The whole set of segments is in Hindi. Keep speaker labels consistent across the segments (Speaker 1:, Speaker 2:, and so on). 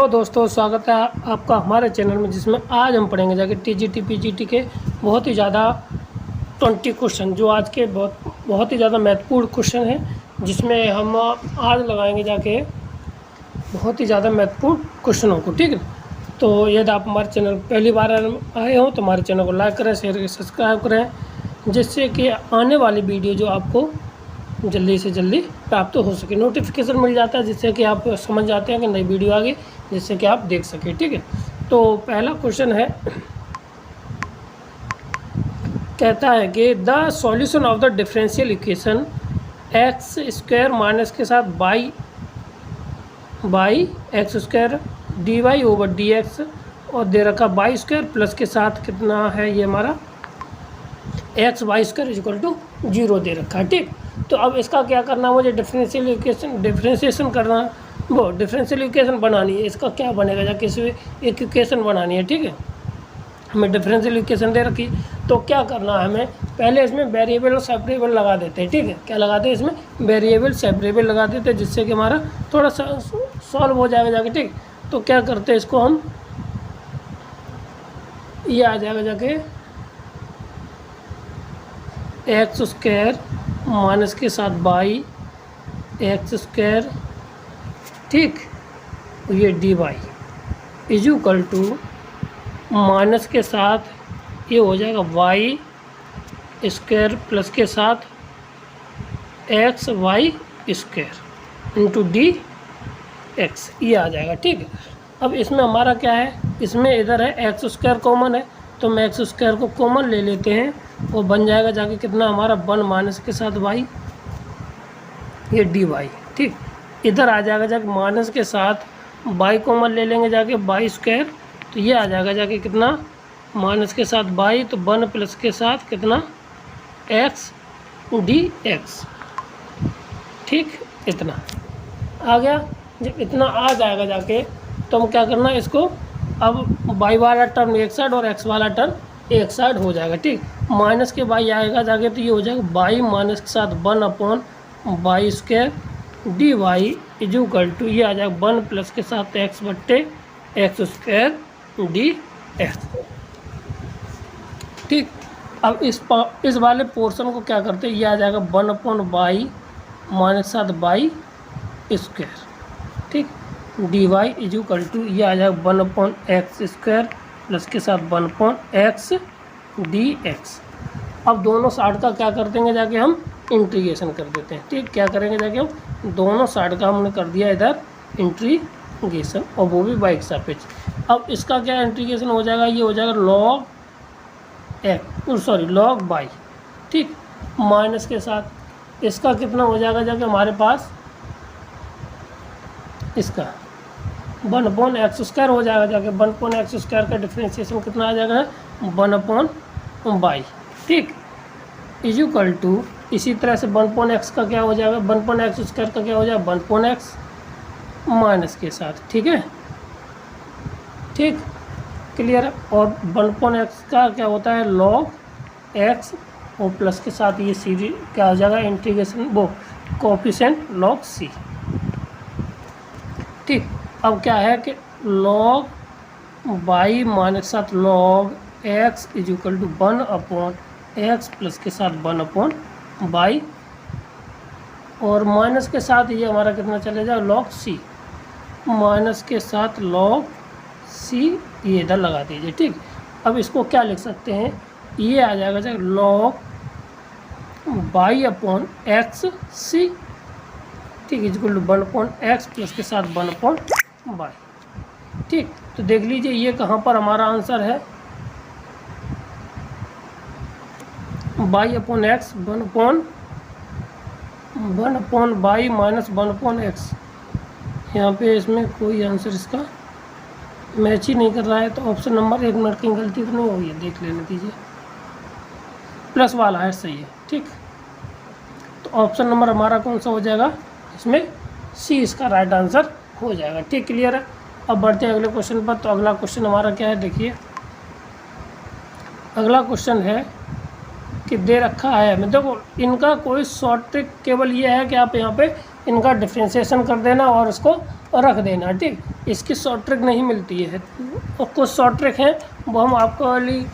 Speaker 1: हेलो दोस्तों, स्वागत है आपका हमारे चैनल में, जिसमें आज हम पढ़ेंगे जाके टीजीटी पीजीटी के बहुत ही ज़्यादा 20 क्वेश्चन, जो आज के बहुत ही ज़्यादा महत्वपूर्ण क्वेश्चन हैं, जिसमें हम आज लगाएंगे जाके बहुत ही ज़्यादा महत्वपूर्ण क्वेश्चनों को। ठीक है, तो यदि आप हमारे चैनल पहली बार आए हो तो हमारे चैनल को लाइक करें, शेयर करें, सब्सक्राइब करें, जिससे कि आने वाली वीडियो जो आपको जल्दी से जल्दी प्राप्त हो सके, नोटिफिकेशन मिल जाता है, जिससे कि आप समझ जाते हैं कि नई वीडियो आ गई, जिससे कि आप देख सकें। ठीक है, तो पहला क्वेश्चन है, कहता है कि the solution of the differential equation x square minus के साथ by x square d y over d x, और दे रखा बाई स्क्वायर प्लस के साथ कितना है ये हमारा x y square equal to 0 दे रखा है। ठीक, तो अब इसका क्या करना है, मुझे डिफरेंशिएशन करना, वो डिफरेंशियल इक्वेशन बनानी है। इसका क्या बनेगा, जाके एक इक्वेशन बनानी है। ठीक है, हमें डिफरेंशियल इक्वेशन दे रखी, तो क्या करना है, हमें पहले इसमें वेरिएबल और सेपरेबल लगा देते हैं। ठीक है, क्या लगाते हैं, इसमें वेरिएबल सेपरेबल लगा देते हैं, जिससे कि हमारा थोड़ा सा सॉल्व हो जाएगा जाके। ठीक, तो क्या करते हैं, इसको हम ये आ जाएगा जाके एक्स स्क्वायर माइनस के साथ बाई एक्स स्क्वायर, ठीक, ये d y is equal to minus के साथ ये हो जाएगा वाई स्क्वायर प्लस के साथ x y square into d x, ये आ जाएगा। ठीक है, अब इसमें हमारा क्या है, इसमें इधर है एक्स स्क्वायर कॉमन है, तो हम एक्स स्क्वायर को कॉमन ले लेते हैं, वो बन जाएगा जाके कितना हमारा 1 माइनस के साथ वाई, ये डी वाई। ठीक, इधर आ जाएगा जाके माइनस के साथ बाई कॉमन ले लेंगे जाके बाई स्क्वायर, तो ये आ जाएगा जाके कितना माइनस के साथ बाई, तो 1 प्लस के साथ कितना एक्स डी एक्स। ठीक, इतना आ गया। जब इतना आ जाएगा जाके तो हम क्या करना है, इसको अब बाई वाला टर्म एक साइड और एक्स वाला टर्म एक साइड हो जाएगा। ठीक, माइनस के बाई आएगा जाके, तो ये हो जाएगा बाई माइनस के साथ 1 upon y square d y is equal to, ये आ जाएगा 1 प्लस के साथ एक्स बट्टे एक्स स्क्वायर डी एक्स। ठीक, अब इस वाले पोर्शन को क्या करते हैं, ये आ जाएगा 1 अपॉन बाई माइनस के साथ बाई स्क्वायर, ठीक, d y is equal to, ये आ जाएगा 1 अपॉन एक्स स्क्वायर प्लस के साथ 1 अपॉन एक्स डी एक्स। अब दोनों साइड का क्या कर देंगे जाके, हम इंटीग्रेशन कर देते हैं। ठीक, क्या करेंगे जाके, हम दोनों साइड का हमने कर दिया इधर इंटीग्रेशन, और वो भी बाई के सापेक्ष। अब इसका क्या इंटीग्रेशन हो जाएगा, ये हो जाएगा log x, sorry log by, ठीक, माइनस के साथ इसका कितना हो जाएगा जाके हमारे पास, इसका 1 अपॉन एक्स स्क्वायर हो जाएगा जाके, 1 अपॉन एक्स स्क्वायर का डिफ्रेंशिएशन कितना आ जाएगा 1 अपॉन बाई। ठीक, इज इक्वल टू, इसी तरह से 1 अपॉन एक्स का क्या हो जाएगा, 1 अपॉन एक्स स्क्वायर का क्या हो जाएगा 1 अपॉन एक्स माइनस के साथ। ठीक है, ठीक, क्लियर है। और 1 अपॉन एक्स का क्या होता है लॉग एक्स, और प्लस के साथ ये सीरीज क्या हो जाएगा इंटीग्रेशन, वो कोएफिशिएंट लॉग सी। ठीक, अब क्या है कि लॉग बाई माइनस साथ log x is equal to 1 upon x plus के साथ 1 अपॉन बाई, और माइनस के साथ ये हमारा कितना चले जाएगा लॉग सी, माइनस के साथ लॉग सी, ये इधर लगा दीजिए। ठीक, अब इसको क्या लिख सकते हैं, ये आ जाएगा जब log y upon x c, ठीक, is equal to 1 upon x plus के साथ 1 अपॉन बाई। ठीक, तो देख लीजिए ये कहाँ पर हमारा आंसर है, by upon x 1 upon by minus 1 upon x. यहाँ पे इसमें कोई आंसर इसका मैच ही नहीं कर रहा है, तो ऑप्शन नंबर 1 मिनट की गलती तो नहीं हुई है, देख लेने दीजिए, प्लस वाला है, सही है। ठीक, तो ऑप्शन नंबर हमारा कौन सा हो जाएगा, इसमें सी इसका राइट आंसर हो जाएगा। ठीक, क्लियर है। अब बढ़ते हैं अगले क्वेश्चन पर। तो अगला क्वेश्चन हमारा क्या है, देखिए अगला क्वेश्चन है कि दे रखा है, मैं देखो इनका कोई शॉर्ट ट्रिक केवल ये है कि आप यहाँ पे इनका डिफ्रेंशिएशन कर देना और इसको रख देना, ठीक। इसकी शॉर्ट ट्रिक नहीं मिलती है, और कुछ शॉर्ट ट्रिक हैं वो हम आपको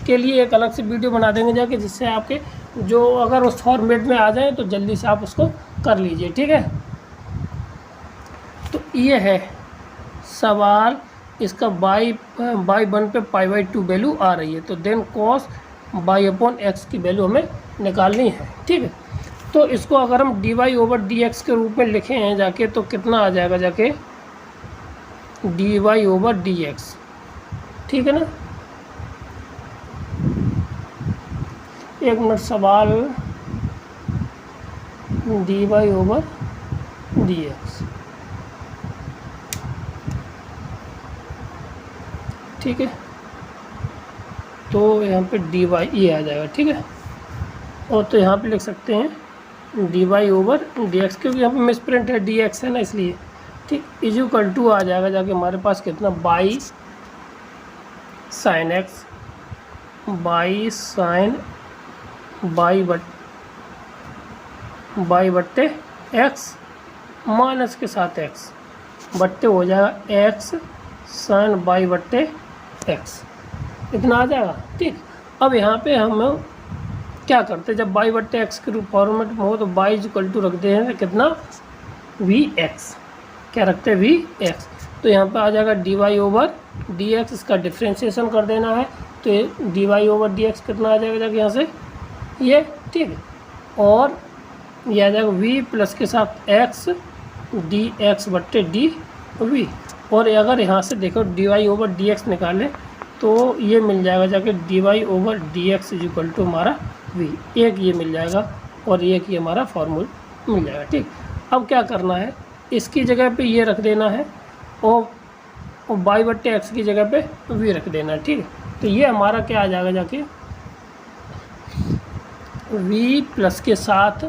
Speaker 1: के लिए एक अलग से वीडियो बना देंगे जाके, जिससे आपके जो अगर उस फॉर्मेट में आ जाए तो जल्दी से आप उसको कर लीजिए, ठीक है। तो ये है सवाल, इसका बाई 1 पे π/2 वैल्यू आ रही है, तो देन cos y/x की वैल्यू हमें निकालनी है, ठीक है। तो इसको अगर हम dy/dx के रूप में लिखे हैं जाके, तो कितना आ जाएगा जाके dy/dx, ठीक है ना। एक मिनट, सवाल dy/dx, ठीक है। तो यहाँ पे dy ये आ जाएगा, ठीक है। और तो यहाँ पे लिख सकते हैं dy/dx, क्योंकि यहाँ पे मिसप्रिंट है, dx है ना इसलिए, ठीक। इक्वल टू आ जाएगा जाके हमारे पास कितना, by sine x, by sine by बट्टे x माइनस के साथ x बट्टे हो जाएगा x साइन बाई बट्टे x, इतना आ जाएगा, ठीक। अब यहाँ पे हम क्या करते हैं, जब बाई बट्टे एक्स के रूप फॉर्मेट में हो तो बाई इक्वल टू रखते हैं कितना, vx, क्या रखते हैं, vx। तो यहाँ पे आ जाएगा dy/dx, इसका डिफ्रेंशिएशन कर देना है, तो dy/dx कितना आ जाएगा जाके यहाँ से ये, ठीक। और ये आ जाएगा v प्लस के साथ x dx बट्टे dv। और अगर यहाँ से देखो dy/dx निकालें तो ये मिल जाएगा जाके dy/dx इक्वल टू हमारा v, एक ये मिल जाएगा और एक ये हमारा फॉर्मूला मिल जाएगा, ठीक। अब क्या करना है, इसकी जगह पे ये रख देना है और बाई बट्टे एक्स की जगह पे v रख देना है, ठीक। तो ये हमारा क्या आ जाएगा जाके v प्लस के साथ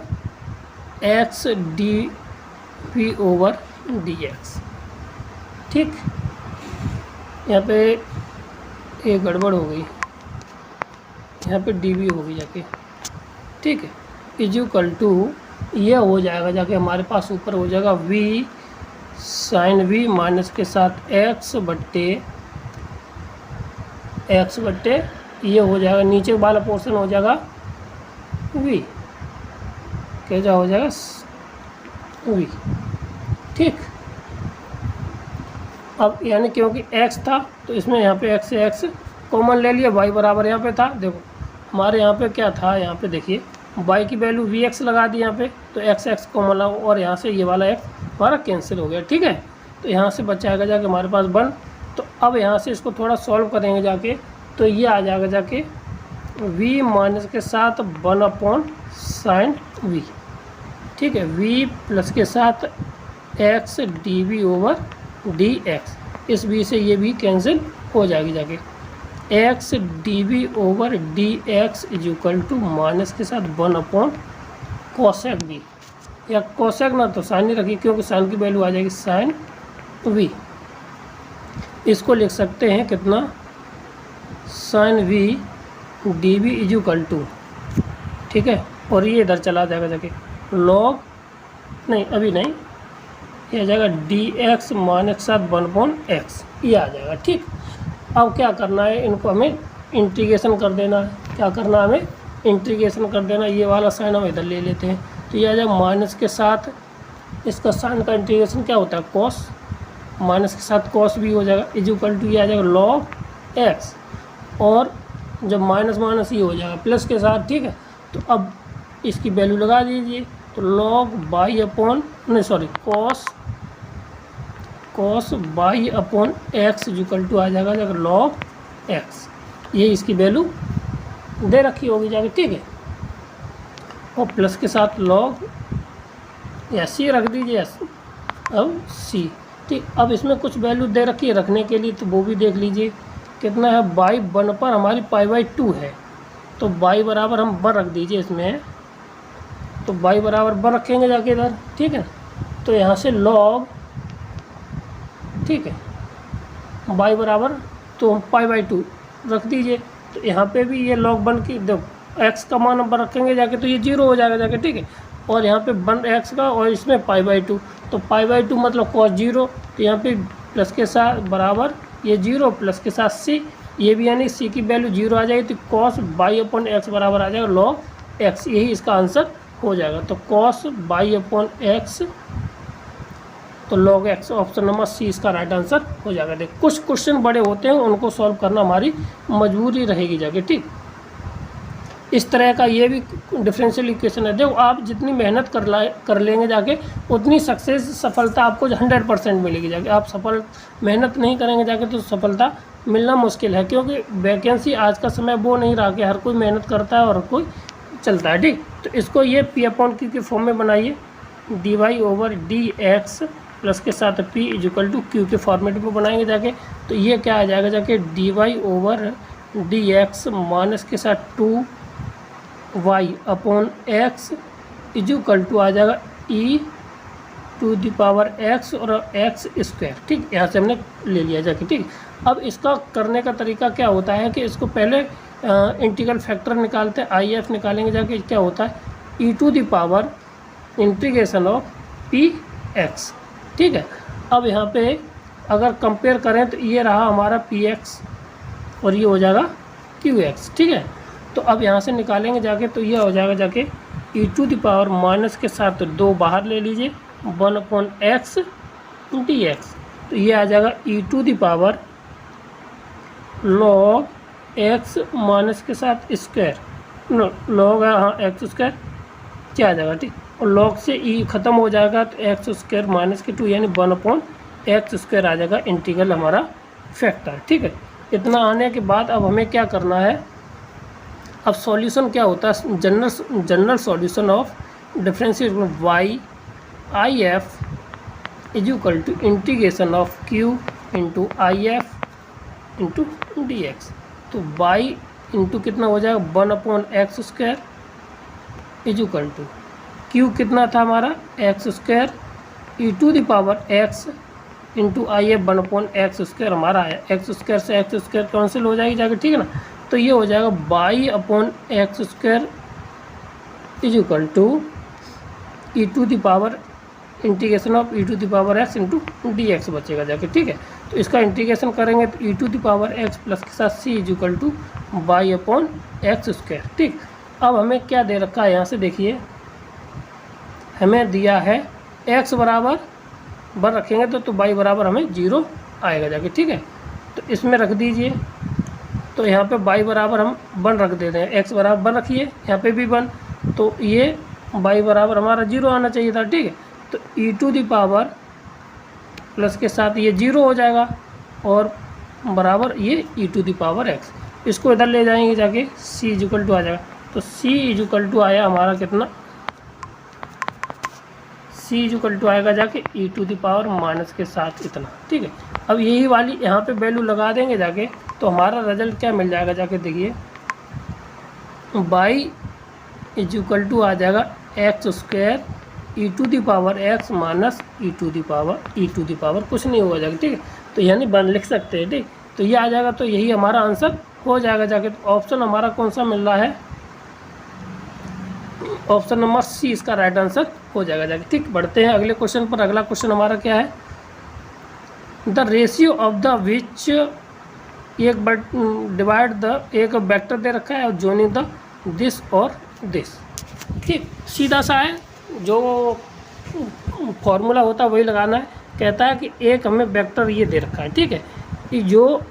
Speaker 1: x dv/dx, ठीक। यहाँ पे एक गड़बड़ हो गई, यहाँ पे dv हो गई जाके, ठीक है। इक्वल टू ये हो जाएगा जाके हमारे पास ऊपर हो जाएगा v साइन v माइनस के साथ x बट्टे ये हो जाएगा, नीचे वाला पोर्शन हो जाएगा v, क्या हो जाएगा v, ठीक। अब यानी क्योंकि x था तो इसमें यहाँ पे x से x कॉमन ले लिया, y बराबर यहाँ पे था, देखो हमारे यहाँ पे क्या था, यहाँ पे देखिए y की वैल्यू vx लगा दी यहाँ पे, तो x कॉमन लगा और यहाँ से ये वाला x हमारा कैंसिल हो गया, ठीक है। तो यहाँ से बचाएगा जाके हमारे पास 1। तो अब यहाँ से इसको थोड़ा सॉल्व करेंगे जाके, तो ये आ जाएगा जाके v माइनस के साथ 1/sin v, ठीक है। v प्लस के साथ x dv/dx, इस v से ये भी कैंसिल हो जाएगी जाके, x dv/dx equal to minus के साथ 1/cosec v, या कोसेक ना तो साइन ही रखिए क्योंकि साइन की वैल्यू आ जाएगी साइन v। इसको लिख सकते हैं कितना, sine v dv equal to, ठीक है। और ये इधर चला जाएगा जाके लॉग, नहीं अभी नहीं, ये आ जाएगा dx माइनस के साथ 1/x, ये आ जाएगा, ठीक। अब क्या करना है, इनको हमें इंटीग्रेशन कर देना है, क्या करना है हमें इंटीग्रेशन कर देना, ये वाला साइन हम इधर ले लेते हैं, तो ये आ जाएगा माइनस के साथ, इसका साइन का इंटीग्रेशन क्या होता है कॉस, माइनस के साथ कॉस भी हो जाएगा, इक्वल टू ये आ जाएगा लॉग x, और जब माइनस माइनस ये हो जाएगा प्लस के साथ, ठीक है। तो अब इसकी वैल्यू लगा दीजिए, तो log cos by upon x equal to आ जाएगा लॉग x, ये इसकी वैल्यू दे रखी होगी जाके, ठीक है। और प्लस के साथ लॉग या सी रख दीजिए, अब सी, ठीक। अब इसमें कुछ वैल्यू दे रखी है रखने के लिए, तो वो भी देख लीजिए कितना है, बाई 1 पर हमारी π/2 है, तो बाई बराबर हम 1 रख दीजिए इसमें, तो बाई बराबर 1 रखेंगे जाके इधर, ठीक है। तो यहाँ से लॉग, ठीक है, बाई बराबर तो π/2 रख दीजिए, तो यहाँ पे भी ये log 1 की एक्स का मान नंबर रखेंगे जाके, तो ये 0 हो जाएगा जाके, ठीक है। और यहाँ पे 1x का और इसमें π/2, तो π/2 मतलब cos 0, तो यहाँ पे प्लस के साथ बराबर ये 0 प्लस के साथ c, ये भी यानी c की वैल्यू 0 आ जाएगी, तो cos y/x बराबर आ जाएगा log x, यही इसका आंसर हो जाएगा। तो cos y/x तो log x, option number c इसका राइट आंसर हो जाएगा। देख कुछ क्वेश्चन बड़े होते हैं, उनको सॉल्व करना हमारी मजबूरी रहेगी जाके, ठीक। इस तरह का ये भी डिफरेंशियल इक्वेशन है। देखो आप जितनी मेहनत कर लेंगे जाके, उतनी सफलता आपको 100% मिलेगी जाके। आप मेहनत नहीं करेंगे जाके तो सफलता मिलना मुश्किल है, क्योंकि वैकेंसी आज का समय वो नहीं रहा कि हर कोई मेहनत करता है और हर कोई चलता है, ठीक। तो इसको ये P/Q के फॉर्म में बनाइए, dy/dx प्लस के साथ P = Q के फॉर्मेट में बनाएंगे जाके, तो ये क्या आ जाएगा जाके dy/dx माइनस के साथ 2y/x = आ जाएगा e⁻x और x², ठीक। यहाँ से हमने ले लिया जाके, ठीक। अब इसका करने का तरीका क्या होता है कि इसको पहले इंटीग्रल फैक्टर निकालते हैं, IF निकालेंगे जाके, क्या होता है e⁻∫px, ठीक है। अब यहाँ पे अगर कंपेयर करें तो ये रहा हमारा px और ये हो जाएगा qx, ठीक है। तो अब यहाँ से निकालेंगे जाके, तो ये हो जाएगा जाके e⁻, माइनस के साथ 2 बाहर ले लीजिए, 1/x dx, तो ये आ जाएगा e⁻ log x माइनस के साथ स्क्वायर, log x² क्या आ जाएगा, ठीक। और log से e ख़त्म हो जाएगा तो x² माइनस के 2 यानी 1/x² आ जाएगा इंटीग्रल हमारा फैक्टर, ठीक है। इतना आने के बाद अब हमें क्या करना है, अब सॉल्यूशन क्या होता है, general solution of differential y IF = integration of q into IF into dx, तो y इंटू कितना हो जाएगा 1/x² = q कितना था हमारा x² e⁻x into IF 1/x² हमारा आया, x² से x² कैंसिल हो जाएगी जाके, ठीक है ना। तो ये हो जाएगा y/x² = integration of e⁻x into dx बचेगा जाके, ठीक है। तो इसका इंटीग्रेशन करेंगे तो e⁻x प्लस के साथ c = y/x², ठीक। अब हमें क्या दे रखा है, यहाँ से देखिए हमें दिया है x बराबर 1 रखेंगे तो y बराबर हमें 0 आएगा जाके, ठीक है। तो इसमें रख दीजिए, तो यहाँ पे y बराबर हम 1 रख देते हैं, x बराबर 1 रखिए, यहाँ पे भी 1, तो ये y बराबर हमारा 0 आना चाहिए था, ठीक है। तो e⁻ प्लस के साथ ये 0 हो जाएगा और बराबर ये e⁻x, इसको इधर ले जाएंगे जाके c = आ जाएगा, तो c = आया हमारा कितना, c = आएगा जाके e⁻ माइनस के साथ इतना, ठीक है। अब यही वाली यहाँ पे वैल्यू लगा देंगे जाके, तो हमारा रिजल्ट क्या मिल जाएगा जाके, देखिए y = आ जाएगा x² e⁻x माइनस e⁻ कुछ नहीं होगा जाके, ठीक है। तो यानी 1 लिख सकते हैं, ठीक। तो ये आ जाएगा, तो यही हमारा आंसर हो जाएगा जाके। तो ऑप्शन हमारा कौन सा मिल रहा है, ऑप्शन नंबर सी इसका राइट आंसर हो जाएगा जाके, ठीक। बढ़ते हैं अगले क्वेश्चन पर। अगला क्वेश्चन हमारा क्या है, the ratio of the which divide the, एक वेक्टर दे रखा है और जोइनिंग द दिस और दिस, ठीक। सीधा सा है, जो फॉर्मूला होता है वही लगाना है। कहता है कि एक हमें वेक्टर ये दे रखा है, ठीक है, कि जो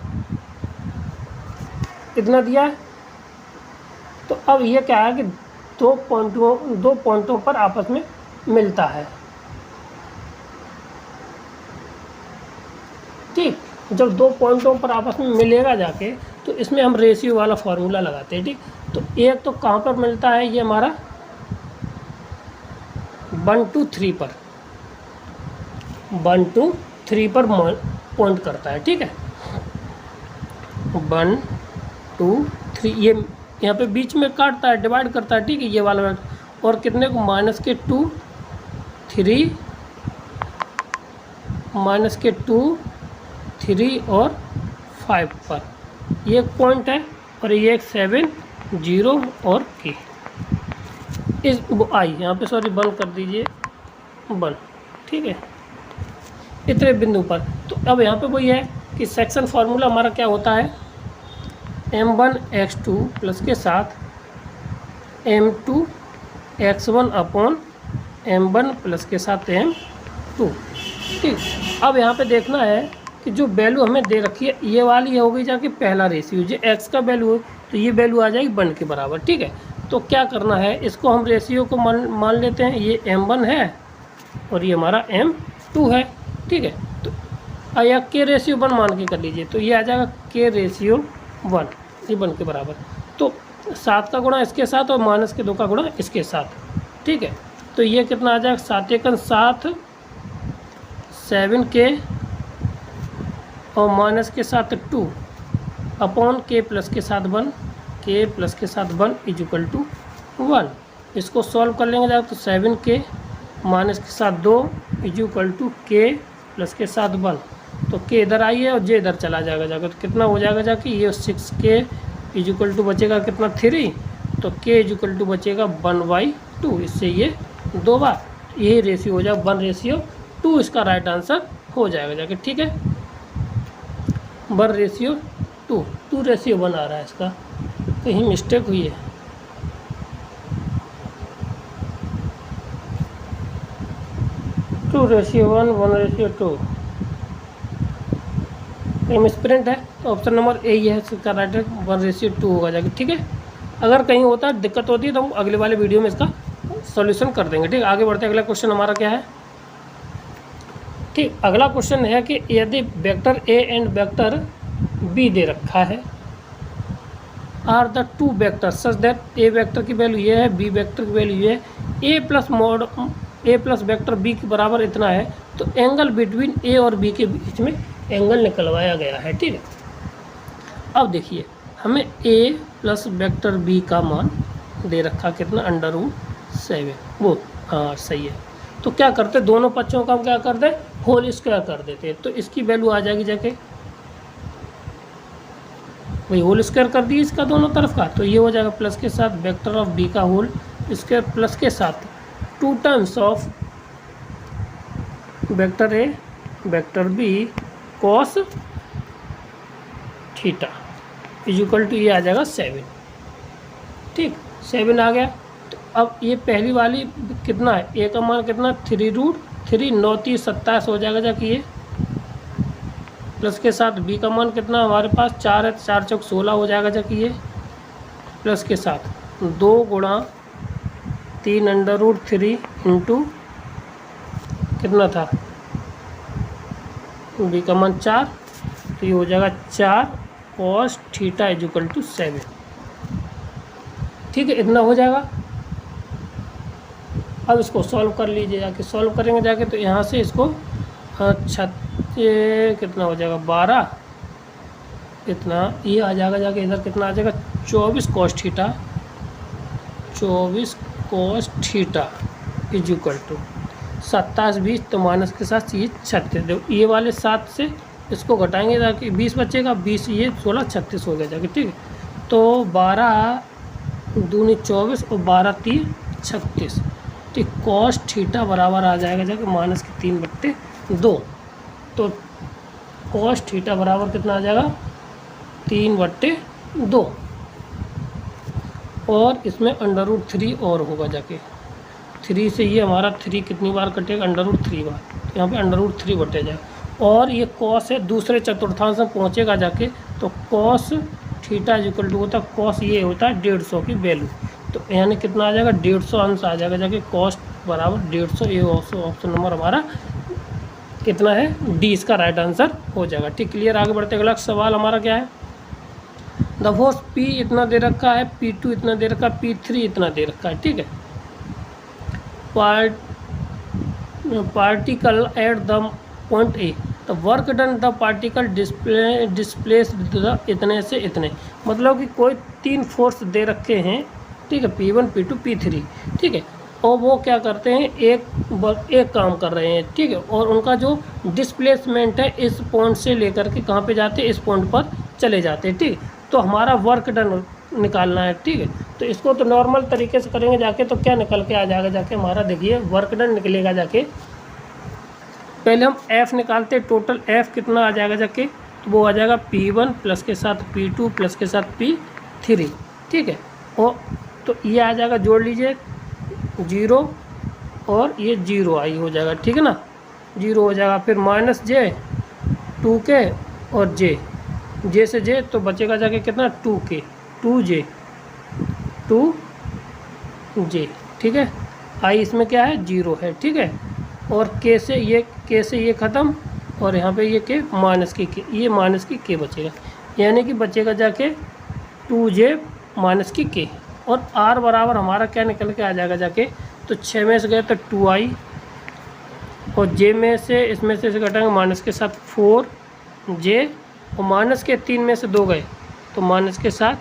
Speaker 1: इतना दिया है, तो अब ये क्या है कि दो पॉइंटों पर आपस में मिलता है, ठीक। जब 2 पॉइंटों पर आपस में मिलेगा जाके, तो इसमें हम रेशियो वाला फार्मूला लगाते हैं, ठीक। तो एक तो कहाँ पर मिलता है, ये हमारा 1 to 3 पर, 1 to 3 पर पॉइंट करता है, ठीक है। 1 2 3 ये यहाँ पे बीच में काटता है, डिवाइड करता है, ठीक है, ये वाला। और कितने को, -2 3 -2 3 और 5 पर ये एक पॉइंट है, और ये एक 7 0 और k। इस आई यहाँ पे सॉरी बंद कर दीजिए, बंद, ठीक है, इतने बिंदु पर। तो अब यहाँ पे वही है कि सेक्शन फार्मूला हमारा क्या होता है, m1 x2 प्लस के साथ m2 x1 upon m1 plus के साथ m2, ठीक। अब यहाँ पे देखना है कि जो वैल्यू हमें दे रखी है ये वाली हो गई जाके पहला रेशियो, जो x का वैल्यू है तो ये वैल्यू आ जाएगी 1 के बराबर, ठीक है। तो क्या करना है, इसको हम रेशियो को मान लेते हैं, ये m1 है और ये हमारा m2 है, ठीक है। तो या k रेशियो 1 मान के कर लीजिए, तो ये आ जाएगा k रेशियो 1, ये 1 के बराबर। तो 7 का गुणा इसके साथ और -2 का गुणा इसके साथ, ठीक है। तो ये कितना आ जाएगा, 7 एकन 7, 7k और माइनस के साथ 2 अपॉन k प्लस के साथ 1, k प्लस के साथ 1 इज इक्वल टू 1। इसको सॉल्व कर लेंगे जाकर तो 7k माइनस के साथ 2 is equal to k plus के साथ 1। तो k इधर आई है और j इधर चला जाएगा जाकर, तो कितना हो जाएगा जाके, ये 6k इज इक्वल टू बचेगा कितना 3, तो k इज इक्वल टू बचेगा 1/2। इससे ये 2 बार ये रेशियो हो जाएगा 1:2, इसका राइट आंसर हो जाएगा जाके, ठीक है। 1:2, 2:1 आ रहा है, इसका कहीं मिस्टेक हुई है। टू रेशियो 1:2 कहीं मिसप्रिंट है, तो ऑप्शन नंबर ए ही है इसका राइट है, 1:2 होगा जाके, ठीक है। अगर कहीं होता है दिक्कत होती है तो हम अगले वाले वीडियो में इसका सॉल्यूशन कर देंगे, ठीक। आगे बढ़ते अगला क्वेश्चन हमारा क्या है, ठीक। अगला क्वेश्चन है कि यदि vector A and vector B दे रखा है, are the two vector such that A vector की वैल्यू ये है, बी वेक्टर की वैल्यू ये है, ए प्लस वेक्टर बी के बराबर इतना है, तो एंगल बिटवीन ए और बी के बीच में एंगल निकलवाया गया है, ठीक है। अब देखिए हमें ए प्लस वेक्टर बी का मान दे रखा कितना, √7, वो हाँ सही है। तो क्या करते, दोनों पक्षों का हम क्या करते, होल स्क्वायर कर देते, तो इसकी वैल्यू आ जाएगी जाके, वही होल स्क्वायर कर दिए इसका दोनों तरफ का, तो ये हो जाएगा प्लस के साथ वेक्टर ऑफ बी का होल स्क्वायर प्लस के साथ 2 times of vector a vector b cos theta is equal to, ये आ जाएगा 7, ठीक, 7 आ गया। तो अब ये पहली वाली कितना है, ए का मान कितना 3√3, 9 3 27 हो जाएगा जाके, ये प्लस के साथ बी का मान कितना हमारे पास 4 है, 4 चौक 16 हो जाएगा जाके, ये प्लस के साथ 2 गुणा 3√3 इंटू कितना था बी का मान 4, तो ये हो जाएगा 4 cos theta is equal to 7, ठीक है, इतना हो जाएगा। अब इसको सॉल्व कर लीजिए जाके, सॉल्व करेंगे जाके तो यहाँ से इसको ये कितना हो जाएगा 12, इतना ये आ जाएगा जाके, इधर कितना आ जाएगा 24 cos theta, 24 cos theta is equal to 27 20, तो माइनस के साथ ये 36, देखो ये वाले 7 से इसको घटाएंगे ताकि 20 बचेगा, 20 ये 16 36 हो गया जाके, ठीक है। तो 12 दूनी 24 और 12 3 36, ठीक, cos थीटा बराबर आ जाएगा जाके -3/2, तो cos थीटा बराबर कितना आ जाएगा 3/2, और इसमें √3 और होगा जाके, 3 से ये हमारा 3 कितनी बार कटेगा, √3 बार, तो यहाँ पे √3 बटे जाएगा, और ये cos है दूसरे चतुर्थांश में पहुँचेगा जाके, तो cos theta is equal to होता है, cos ये होता है 150 की वैल्यू, तो यानी कितना आ जाएगा 150 अंश आ जाएगा जाके, cos बराबर 150, ये ऑप्शन नंबर हमारा कितना है डी, इसका राइट आंसर हो जाएगा, ठीक, क्लियर। आगे बढ़ते अगला सवाल हमारा क्या है, द फोर्स P इतना दे रखा है, P2 इतना दे रखा है, P3 इतना दे रखा है, ठीक है। Particle at the point A, the work done the particle displace इतने से इतने, मतलब कि कोई 3 फोर्स दे रखे हैं, ठीक है, P1 P2 P3, ठीक है, और वो क्या करते हैं एक काम कर रहे हैं, ठीक है, और उनका जो डिस्प्लेसमेंट है इस पॉइंट से लेकर के कहाँ पे जाते हैं, इस पॉइंट पर चले जाते हैं, ठीक। तो हमारा वर्क डन निकालना है, ठीक है। तो इसको तो नॉर्मल तरीके से करेंगे जाके, तो क्या निकल के आ जाएगा जाके हमारा, देखिए वर्क डन निकलेगा जाके। पहले हम F निकालते, टोटल F कितना आ जाएगा जाके, तो वो आ जाएगा P1 प्लस के साथ P2 प्लस के साथ P3, ठीक है। और तो ये आ जाएगा, जोड़ लीजिए 0 और ये 0 आई हो जाएगा, ठीक है ना, 0 हो जाएगा। फिर माइनस J 2K और J से J तो बचेगा जाके कितना 2K 2J, ठीक है। आई इसमें क्या है 0 है, ठीक है। और K से ये ख़त्म, और यहाँ पे ये K माइनस की K, ये माइनस की K बचेगा, यानी कि बचेगा जाके 2J माइनस की K। और R बराबर हमारा क्या निकल के आ जाएगा जाके, तो 6 में से गए तो 2I, और J में से इसमें से घटाएंगे माइनस के साथ 4J, और माइनस के 3 में से 2 गए तो माइनस के साथ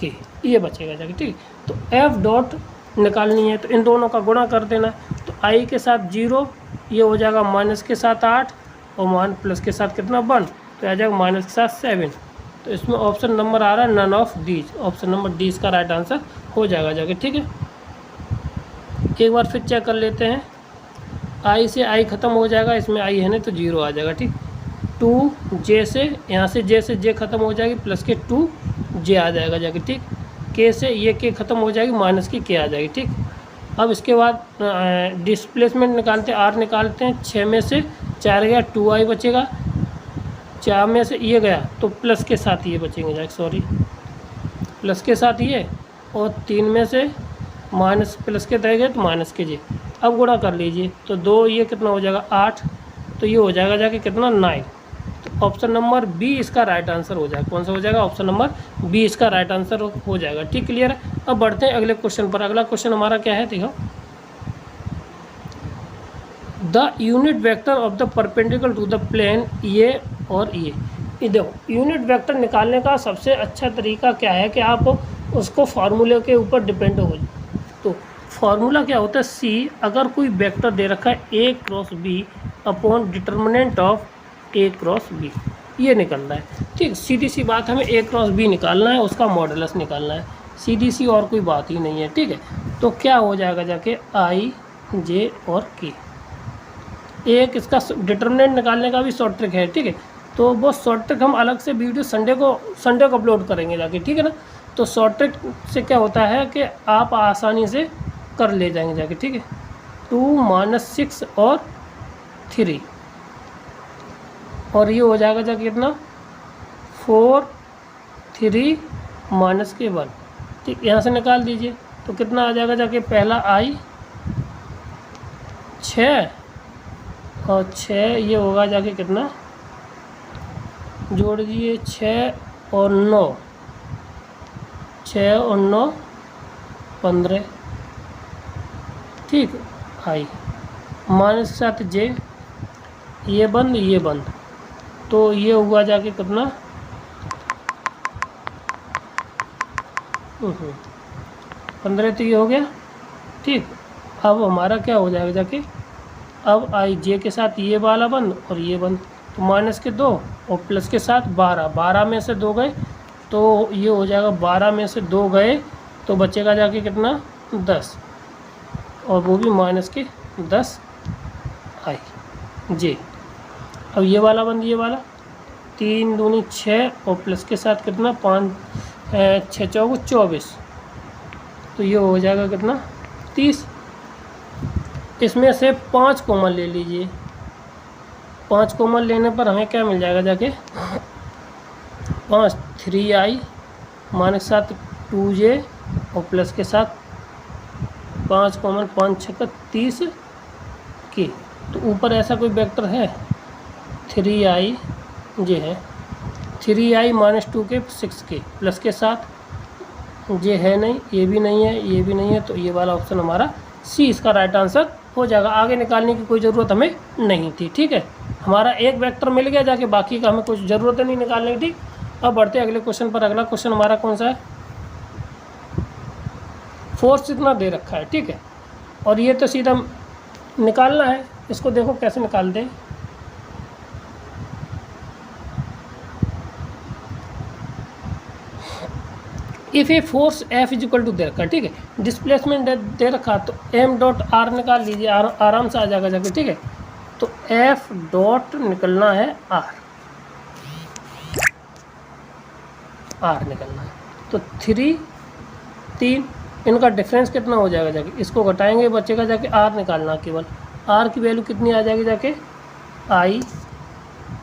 Speaker 1: K, ये बचेगा जाके, ठीक। तो F डॉट निकालनी है तो इन दोनों का गुणा कर देना। तो I के साथ 0, ये हो जाएगा माइनस के साथ 8, और प्लस के साथ कितना 1, तो आ जाएगा माइनस के साथ 7। तो इसमें ऑप्शन नंबर आ रहा है none of these, option number d इसका राइट आंसर हो जाएगा जाके, ठीक है। एक बार फिर चेक कर लेते हैं, I से I ख़त्म हो जाएगा, इसमें I है नहीं तो 0 आ जाएगा, ठीक। 2J से यहाँ से J ख़त्म हो जाएगी, प्लस के 2J आ जाएगा जाके, ठीक। K से ये K ख़त्म हो जाएगी, माइनस की K आ जाएगी, ठीक। अब इसके बाद डिस्प्लेसमेंट निकालते हैं, R निकालते हैं। 6 में से 4 गया 2I बचेगा, 4 में से ये गया तो प्लस के साथ ये बचेंगे जाके, सॉरी प्लस के साथ ये, और 3 में से माइनस प्लस के रह गए तो माइनस के J। अब गुणा कर लीजिए तो 2 ये कितना हो जाएगा 8, तो ये हो जाएगा जाके कितना 9। तो ऑप्शन नंबर बी इसका राइट आंसर हो जाएगा। कौन सा हो जाएगा, ऑप्शन नंबर बी इसका राइट आंसर हो जाएगा, ठीक। क्लियर है। अब बढ़ते हैं अगले क्वेश्चन पर। अगला क्वेश्चन हमारा क्या है, देखो, the unit vector of the perpendicular to the plane ये और ये देखो, यूनिट वेक्टर निकालने का सबसे अच्छा तरीका क्या है कि आप उसको फार्मूले के ऊपर डिपेंड हो। तो फार्मूला क्या होता है, सी अगर कोई वेक्टर दे रखा है A cross B upon determinant of A cross B, ये निकलना है, ठीक। सीधी सी बात, हमें A क्रॉस B निकालना है, उसका मॉडुलस निकालना है, सीधी सी, और कोई बात ही नहीं है, ठीक है। तो क्या हो जाएगा जाके I J और K। एक इसका डिटर्मिनेंट निकालने का भी शॉर्ट ट्रिक है, ठीक है। तो वो शॉर्ट ट्रिक हम अलग से वीडियो संडे को अपलोड करेंगे जाके, ठीक है ना। तो शॉर्ट ट्रिक से क्या होता है कि आप आसानी से कर ले जाएंगे जाके, ठीक है। 2 - 6 और 3, और ये हो जाएगा जाके कितना 4 3 माइनस के 1, ठीक। यहाँ से निकाल दीजिए तो कितना आ जाएगा जाके, पहला I 6 और 6, ये होगा जाके कितना, जोड़ दीजिए 6 और 9, 6 और 9 15, ठीक। I माइनस के साथ J, ये बंद, तो ये हुआ जाके कितना 15, तो ये हो गया, ठीक। अब हमारा क्या हो जाएगा जाके, अब I J के साथ ये वाला बंद और ये बंद, तो माइनस के 2 और प्लस के साथ 12 में से 2 गए तो ये हो जाएगा, 12 में से 2 गए तो बचेगा जाके कितना 10, और वो भी माइनस के 10 I J। अब ये वाला बंद, ये वाला 3 दूनी 6 और प्लस के साथ कितना 5 6 चौको 24, तो ये हो जाएगा कितना 30। इसमें से 5 कॉमन ले लीजिए, 5 कॉमन लेने पर हमें क्या मिल जाएगा जाके 5 3I माइनस के साथ 2J और प्लस के साथ 5 कॉमन, 5 6 30 के। तो ऊपर ऐसा कोई वेक्टर है 3I J है, 3I minus 2K 6K plus के साथ J है नहीं, ये भी नहीं है, ये भी नहीं है, तो ये वाला ऑप्शन हमारा सी इसका राइट आंसर हो जाएगा। आगे निकालने की कोई ज़रूरत हमें नहीं थी, ठीक है। हमारा एक वेक्टर मिल गया जाके, बाकी का हमें कुछ ज़रूरत नहीं निकालने की, ठीक। अब बढ़ते हैं अगले क्वेश्चन पर। अगला क्वेश्चन हमारा कौन सा है, फोर्स इतना दे रखा है, ठीक है, और ये तो सीधा निकालना है। इसको देखो कैसे निकालते हैं, if a force F is equal to दे रखा है, ठीक है, डिस्प्लेसमेंट दे रखा, तो एम डॉट आर निकाल लीजिए, आराम से आ जाएगा जाके, ठीक है। तो एफ डॉट निकलना है आर निकलना है। तो 3 इनका डिफरेंस कितना हो जाएगा जाके, इसको घटाएंगे बचेगा जाके आर निकालना, केवल आर की वैल्यू कितनी आ जाएगी जाके आई,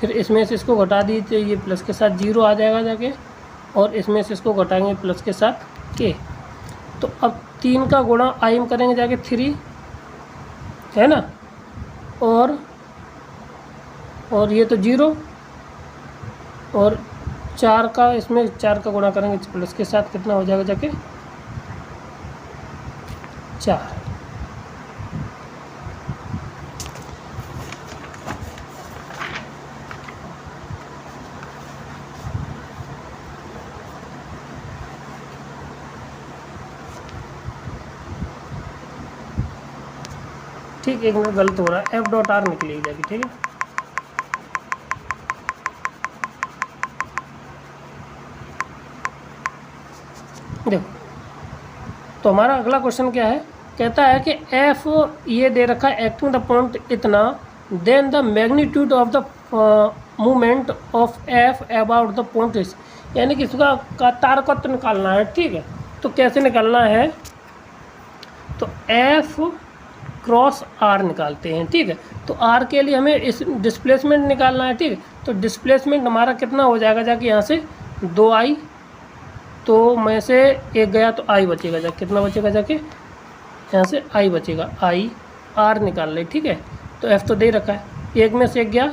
Speaker 1: फिर इसमें से इसको घटा दीजिए, ये प्लस के साथ 0 आ जाएगा जाके, और इसमें से इसको घटाएंगे प्लस के साथ के। तो अब 3 का गुणा आई में करेंगे जाके 3 है ना, और ये तो 0, और 4 का, इसमें 4 का गुणा करेंगे प्लस के साथ कितना हो जाएगा जाके 4। ठीक, एक मिनट गलत हो रहा है, एफ डॉट आर निकलेगी जाएगी, ठीक है। देखो, तो हमारा अगला क्वेश्चन क्या है, कहता है कि एफ ये दे रखा है एक्टिंग द पॉइंट इतना, then the magnitude of the movement of f about the point is, यानी कि इसका तारकत्व निकालना है, ठीक है। तो कैसे निकालना है, तो एफ क्रॉस आर निकालते हैं, ठीक है। तो आर के लिए हमें इस डिस्प्लेसमेंट निकालना है, ठीक है। तो डिस्प्लेसमेंट हमारा कितना हो जाएगा जाके, यहाँ से 2i, तो में से एक गया तो आई बचेगा जाके, कितना बचेगा जाके, यहाँ से आई बचेगा, आई आर निकाल ले, ठीक है। तो एफ तो दे रखा है, एक में से एक गया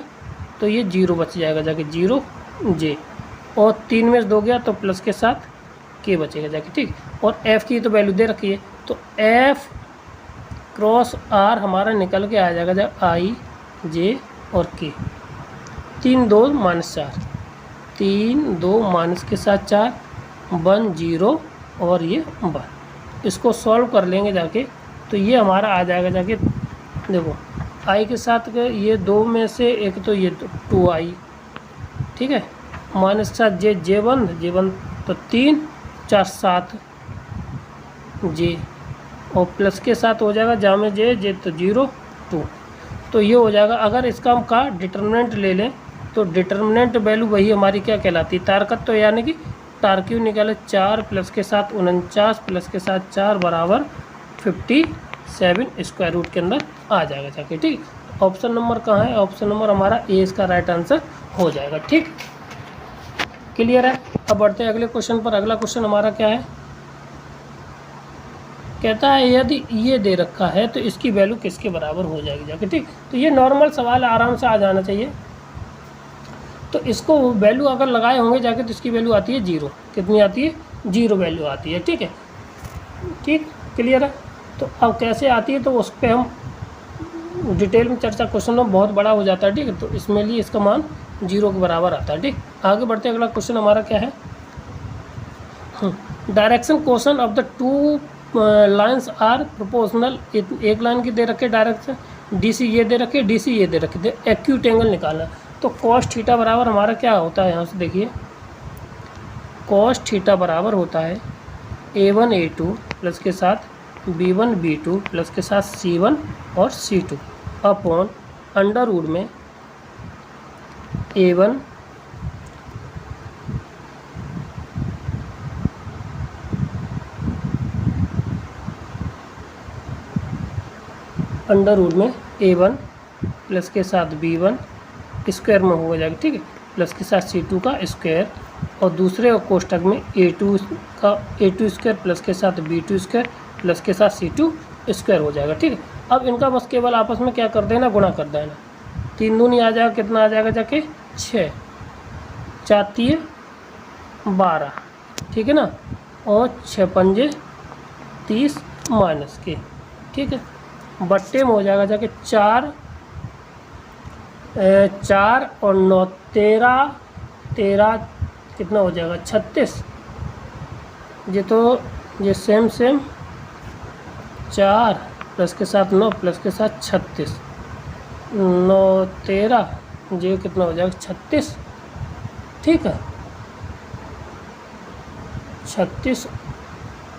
Speaker 1: तो ये 0 बच जाएगा जाके, 0 जे, और 3 में से 2 गया तो प्लस के साथ के बचेगा जाके, ठीक। और एफ़ की तो वैल्यू दे रखी है, तो एफ क्रॉस आर हमारा निकल के आ जाएगा जब आई जे और के, 3 2 -4, 3 2 माइनस के साथ 4, 1 0 और ये 1। इसको सॉल्व कर लेंगे जाके, तो ये हमारा आ जाएगा जाके, देखो आई के साथ ये 2 में से एक, तो ये 2i, ठीक है, माइनस के साथ जे 1 तो 3 4 7 जे, और प्लस के साथ हो जाएगा जहाँ में जे तो 0 2। तो ये हो जाएगा, अगर इसका हम का डिटर्मिनेंट ले लें तो डिटर्मिनेंट वैल्यू वही हमारी क्या कहलाती है, तारकत्व, तो यानी कि तार्किक निकाले 4 प्लस के साथ 49 प्लस के साथ 4 बराबर 57 स्क्वायर रूट के अंदर आ जाएगा जाके, ठीक। ऑप्शन नंबर कहाँ है, ऑप्शन नंबर हमारा ए इसका राइट आंसर हो जाएगा, ठीक, क्लियर है। अब बढ़ते हैं अगले क्वेश्चन पर। अगला क्वेश्चन हमारा क्या है, कहता है यदि ये दे रखा है तो इसकी वैल्यू किसके बराबर हो जाएगी जाके, ठीक। तो ये नॉर्मल सवाल आराम से आ जाना चाहिए। तो इसको वैल्यू अगर लगाए होंगे जाके तो इसकी वैल्यू आती है 0, कितनी आती है 0 वैल्यू आती है, ठीक है, ठीक, क्लियर है। तो अब कैसे आती है तो उस पर हम डिटेल में चर्चा, क्वेश्चन में बहुत बड़ा हो जाता है, ठीक है। तो इसमें लिए इसका मान 0 के बराबर आता है, ठीक। आगे बढ़ते अगला क्वेश्चन हमारा क्या है, direction question of the 2 lines are proportional, एक लाइन की दे रखे डायरेक्शन, DC ये दे रखे, DC ये दे रखे, एक्यूट एंगल निकालना। तो कॉस थीटा बराबर हमारा क्या होता है, यहाँ से देखिए, कॉस थीटा बराबर होता है A1 A2 प्लस के साथ B1 B2 प्लस के साथ C1 और C2 अपॉन अंडर रूट में A1 अंडर रूट में A1 प्लस के साथ B1 स्क्वायर में हो जाएगा, ठीक है, प्लस के साथ C2 का स्क्वायर, और दूसरे कोष्टक में A2 स्क्वायर प्लस के साथ B2 स्क्वायर प्लस के साथ C2 स्क्वायर हो जाएगा, ठीक है। अब इनका बस केवल आपस में क्या कर देना, गुणा कर देना, 3 दूनी आ जाएगा, कितना आ जाएगा जाके 6, 4 3 12, ठीक है ना, और 6 पंजे 30 माइनस के, ठीक है, बट्टे में हो जाएगा जाके 4 और 9 13 कितना हो जाएगा 36, ये तो ये सेम 4 प्लस के साथ 9 प्लस के साथ 36, 9 13 ये कितना हो जाएगा 36, ठीक है। 36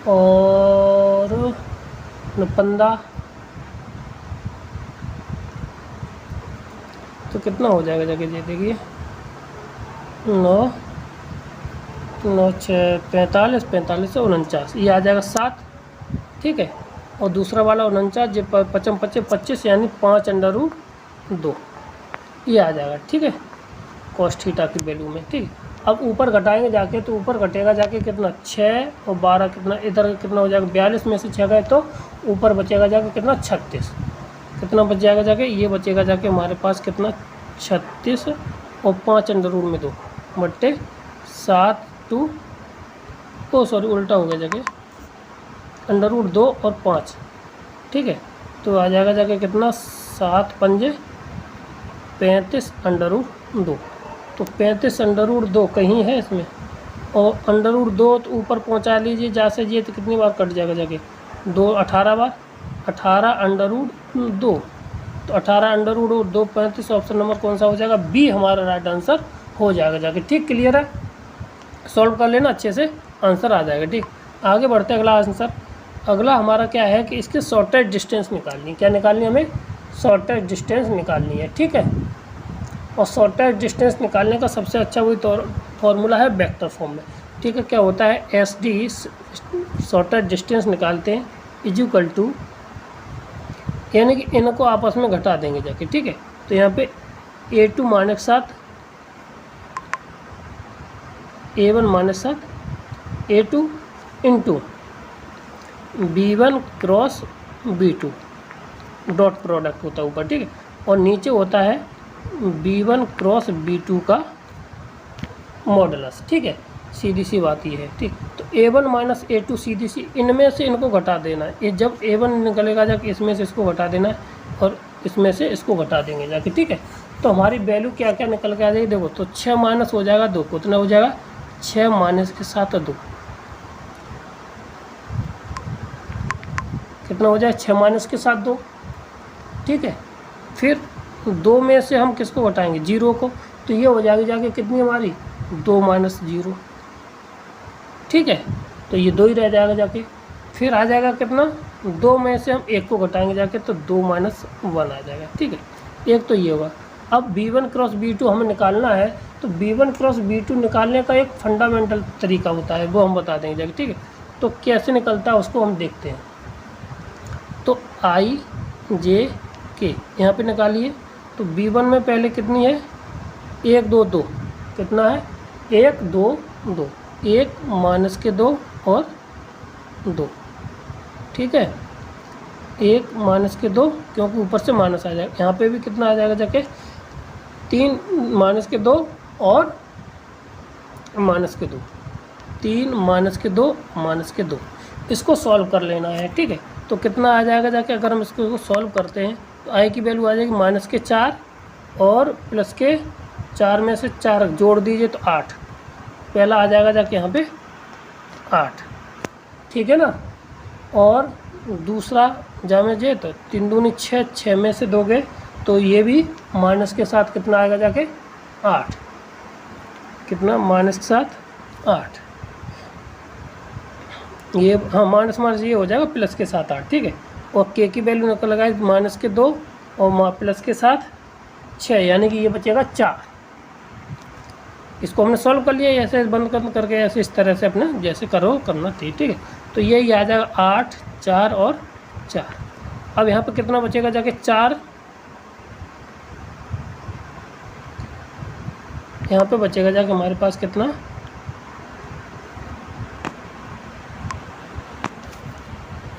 Speaker 1: और 15, तो कितना हो जाएगा जाके ये देखिए, 9 9 6 45, 45 से 49, ये आ जाएगा 7, ठीक है। और दूसरा वाला 49 जो 55 25 25 यानी 5√2 ये आ जाएगा, ठीक है, कॉस थीटा की वैल्यू में, ठीक है। अब ऊपर घटाएंगे जाके, तो ऊपर घटेगा जाके कितना, 6 और 12 कितना, इधर कितना हो जाएगा, 42 में से 6 गए तो ऊपर बचेगा जाके कितना, 36, कितना बच जाएगा जाके, ये बचेगा जाके हमारे पास कितना, 36 और 5√2 बट्टे 7 2, ओ सॉरी उल्टा हो गया जाके, √2 और 5, ठीक है। तो आ जाएगा जाके कितना, 7 पंजे 35√2, तो 35√2 कहीं है इसमें, और √2 तो ऊपर पहुंचा लीजिए जहाँ से ये, तो कितनी बार कट जाएगा जाके, 2 18 बार, 18√2, तो 18√2 35, ऑप्शन नंबर कौन सा हो जाएगा, बी हमारा राइट आंसर हो जाएगा जाके, ठीक, क्लियर है, सॉल्व कर लेना अच्छे से, आंसर आ जाएगा, ठीक। आगे बढ़ते अगला आंसर, अगला हमारा क्या है कि इसके शॉर्टेस्ट डिस्टेंस निकालनी है, क्या निकालनी है हमें, शॉर्टेस्ट डिस्टेंस निकालनी है, ठीक है। और शॉर्टेस्ट डिस्टेंस निकालने का सबसे अच्छा वही फॉर्मूला है वेक्टर फॉर्म में, ठीक है। क्या होता है, एस डी शॉर्टेस्ट डिस्टेंस निकालते हैं इक्वल टू, यानी कि इनको आपस में घटा देंगे जाके, ठीक है। तो यहाँ पे A2 - 7 A1 - 7 A2 into B1 cross B2 dot product होता है ऊपर, ठीक है, और नीचे होता है B1 क्रॉस B2 का मॉडुलस, ठीक है, सीधी सी बात ये है, ठीक। तो A1 - A2 सीधी सी, इनमें से इनको घटा देना है, ये जब A1 निकलेगा जाके इसमें से इसको घटा देना है, और इसमें से इसको घटा देंगे जाके, ठीक है। तो हमारी वैल्यू क्या क्या निकल के आ जाएगी, देखो, तो 6 माइनस हो जाएगा 2, कितना हो जाएगा, 6 माइनस के साथ 2, कितना हो जाए, 6 माइनस के साथ 2, ठीक है। फिर 2 में से हम किसको घटाएंगे, 0 को, तो ये हो जाएगी जाके कितनी हमारी, 2 - 0, ठीक है। तो ये 2 ही रह जाएगा जाके, फिर आ जाएगा कितना, 2 में से हम 1 को घटाएंगे जाके, तो 2 - 1 आ जाएगा, ठीक है। एक तो ये होगा। अब B1 क्रॉस B2 हमें निकालना है, तो B1 क्रॉस B2 निकालने का एक फंडामेंटल तरीका होता है, वो हम बता देंगे जाके, ठीक है। तो कैसे निकलता है उसको हम देखते हैं। तो I J K यहाँ पे निकालिए, तो B1 में पहले कितनी है, 1 2 2, कितना है, 1 2 2, 1 माइनस के 2 और 2, ठीक है, 1 माइनस के 2, क्योंकि ऊपर से माइनस आ जाएगा, यहाँ पे भी कितना आ जाएगा जाके, 3 माइनस के 2 और माइनस के 2, 3 माइनस के 2 माइनस के 2, इसको सॉल्व कर लेना है, ठीक है। तो कितना आ जाएगा जाके, अगर हम इसको सॉल्व करते हैं तो आई की वैल्यू आ जाएगी -4 और प्लस के 4 में से 4 जोड़ दीजिए तो 8, पहला आ जाएगा जाके यहाँ पे 8, ठीक है ना। और दूसरा जामे जे, तो 3 दूनी 6, 6 में से 2 गए, तो ये भी माइनस के साथ कितना आएगा जाके, 8, कितना, माइनस के साथ 8, ये हाँ माइनस माइनस ये हो जाएगा प्लस के साथ 8, ठीक है। और के की वैल्यू निकल लगाए माइनस के 2 और प्लस के साथ 6, यानी कि ये बचेगा 4। इसको हमने सॉल्व कर लिया, ऐसे बंद करके ऐसे इस तरह से अपने जैसे करो करना ठीक है। तो ये आ जाएगा 8 4 और 4। अब यहाँ पे कितना बचेगा जाके 4, यहाँ पे बचेगा जाके हमारे पास कितना,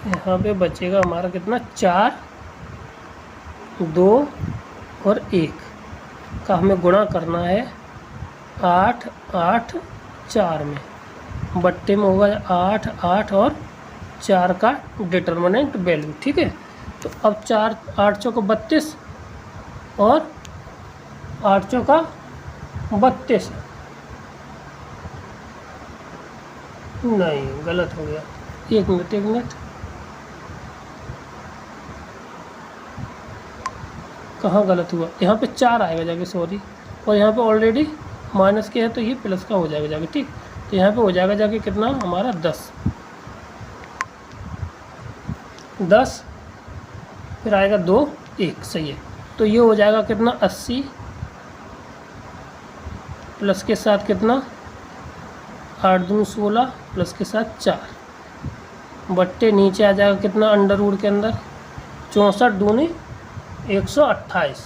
Speaker 1: यहाँ पे बचेगा हमारा कितना 4 2 और 1 का हमें गुणा करना है 8 8 4 में, बट्टे में होगा 8 8 और 4 का डिटर्मिनेंट वैल्यू, ठीक है। तो अब 4 8 चौका 32 और 8 चौका 32, नहीं गलत हो गया, एक मिनट कहाँ गलत हुआ, यहाँ पे 4 आएगा जाके, सॉरी, और यहाँ पे ऑलरेडी माइनस के है तो ये प्लस का हो जाएगा जाके, ठीक। तो यहाँ पे हो जाएगा जाके कितना हमारा 10, फिर आएगा 2 1, सही है। तो ये हो जाएगा कितना 80 प्लस के साथ कितना 8 दूनी 16 प्लस के साथ 4 बट्टे नीचे आ जाएगा कितना अंडर रूट के अंदर 64 दूनी 128,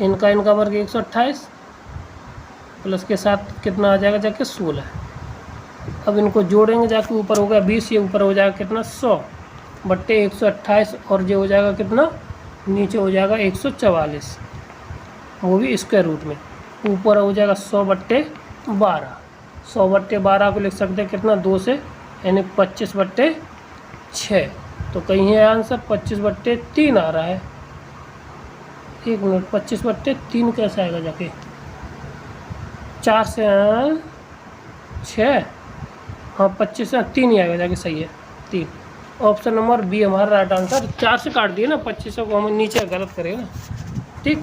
Speaker 1: इनका वर्ग 128 प्लस के साथ कितना आ जाएगा जाके 16। अब इनको जोड़ेंगे जाके ऊपर हो गया 20, ये ऊपर हो जाएगा कितना 100 बट्टे 128 और ये हो जाएगा कितना नीचे हो जाएगा 144, वो भी स्क्वायर रूट में। ऊपर हो जाएगा 100 बट्टे 12, 100 बट्टे 12 को लिख सकते हैं कितना 2 से, यानी 25 बट्टे 6। तो कहीं है आंसर 25 बट्टे 3 आ रहा है। 1 मिनट, 25 बट्टे 3 कैसे आएगा जाके 4 से 6, हाँ 25 से 3 ही आएगा जाके, सही है 3। ऑप्शन नंबर बी हमारा राइट आंसर। 4 से काट दिए ना, 25 को हम नीचे गलत करेंगे ना, ठीक,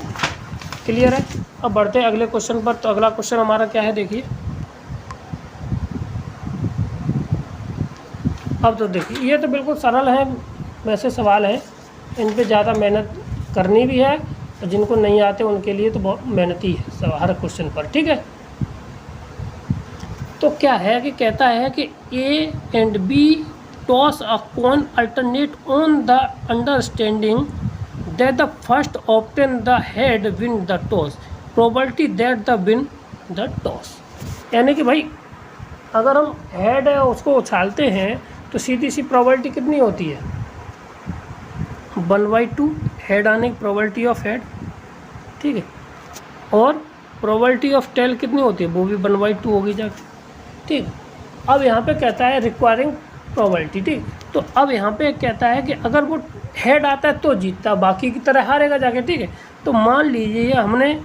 Speaker 1: क्लियर है। अब बढ़ते हैं अगले क्वेश्चन पर। तो अगला क्वेश्चन हमारा क्या है देखिए। अब तो देखिए ये तो बिल्कुल सरल है वैसे सवाल है, इन पे ज़्यादा मेहनत करनी भी है, और जिनको नहीं आते उनके लिए तो बहुत मेहनती है हर क्वेश्चन पर, ठीक है। तो क्या है कि कहता है कि A and B toss a coin alternate on the understanding that the first obtain the head win the toss, probability that the win the toss. यानी कि भाई अगर हम हेड है उसको उछालते हैं तो सीधी सी प्रोबेबिलिटी कितनी होती है 1/2 हेड आने की प्रोबेबिलिटी ऑफ हेड, ठीक है। और प्रोबेबिलिटी ऑफ टेल कितनी होती है, वो भी 1/2 होगी जाके, ठीक। अब यहाँ पे कहता है रिक्वायरिंग प्रोबेबिलिटी, ठीक। तो अब यहाँ पे कहता है कि अगर वो हेड आता है तो जीतता, बाकी की तरह हारेगा जाके, ठीक है। तो मान लीजिए हमने,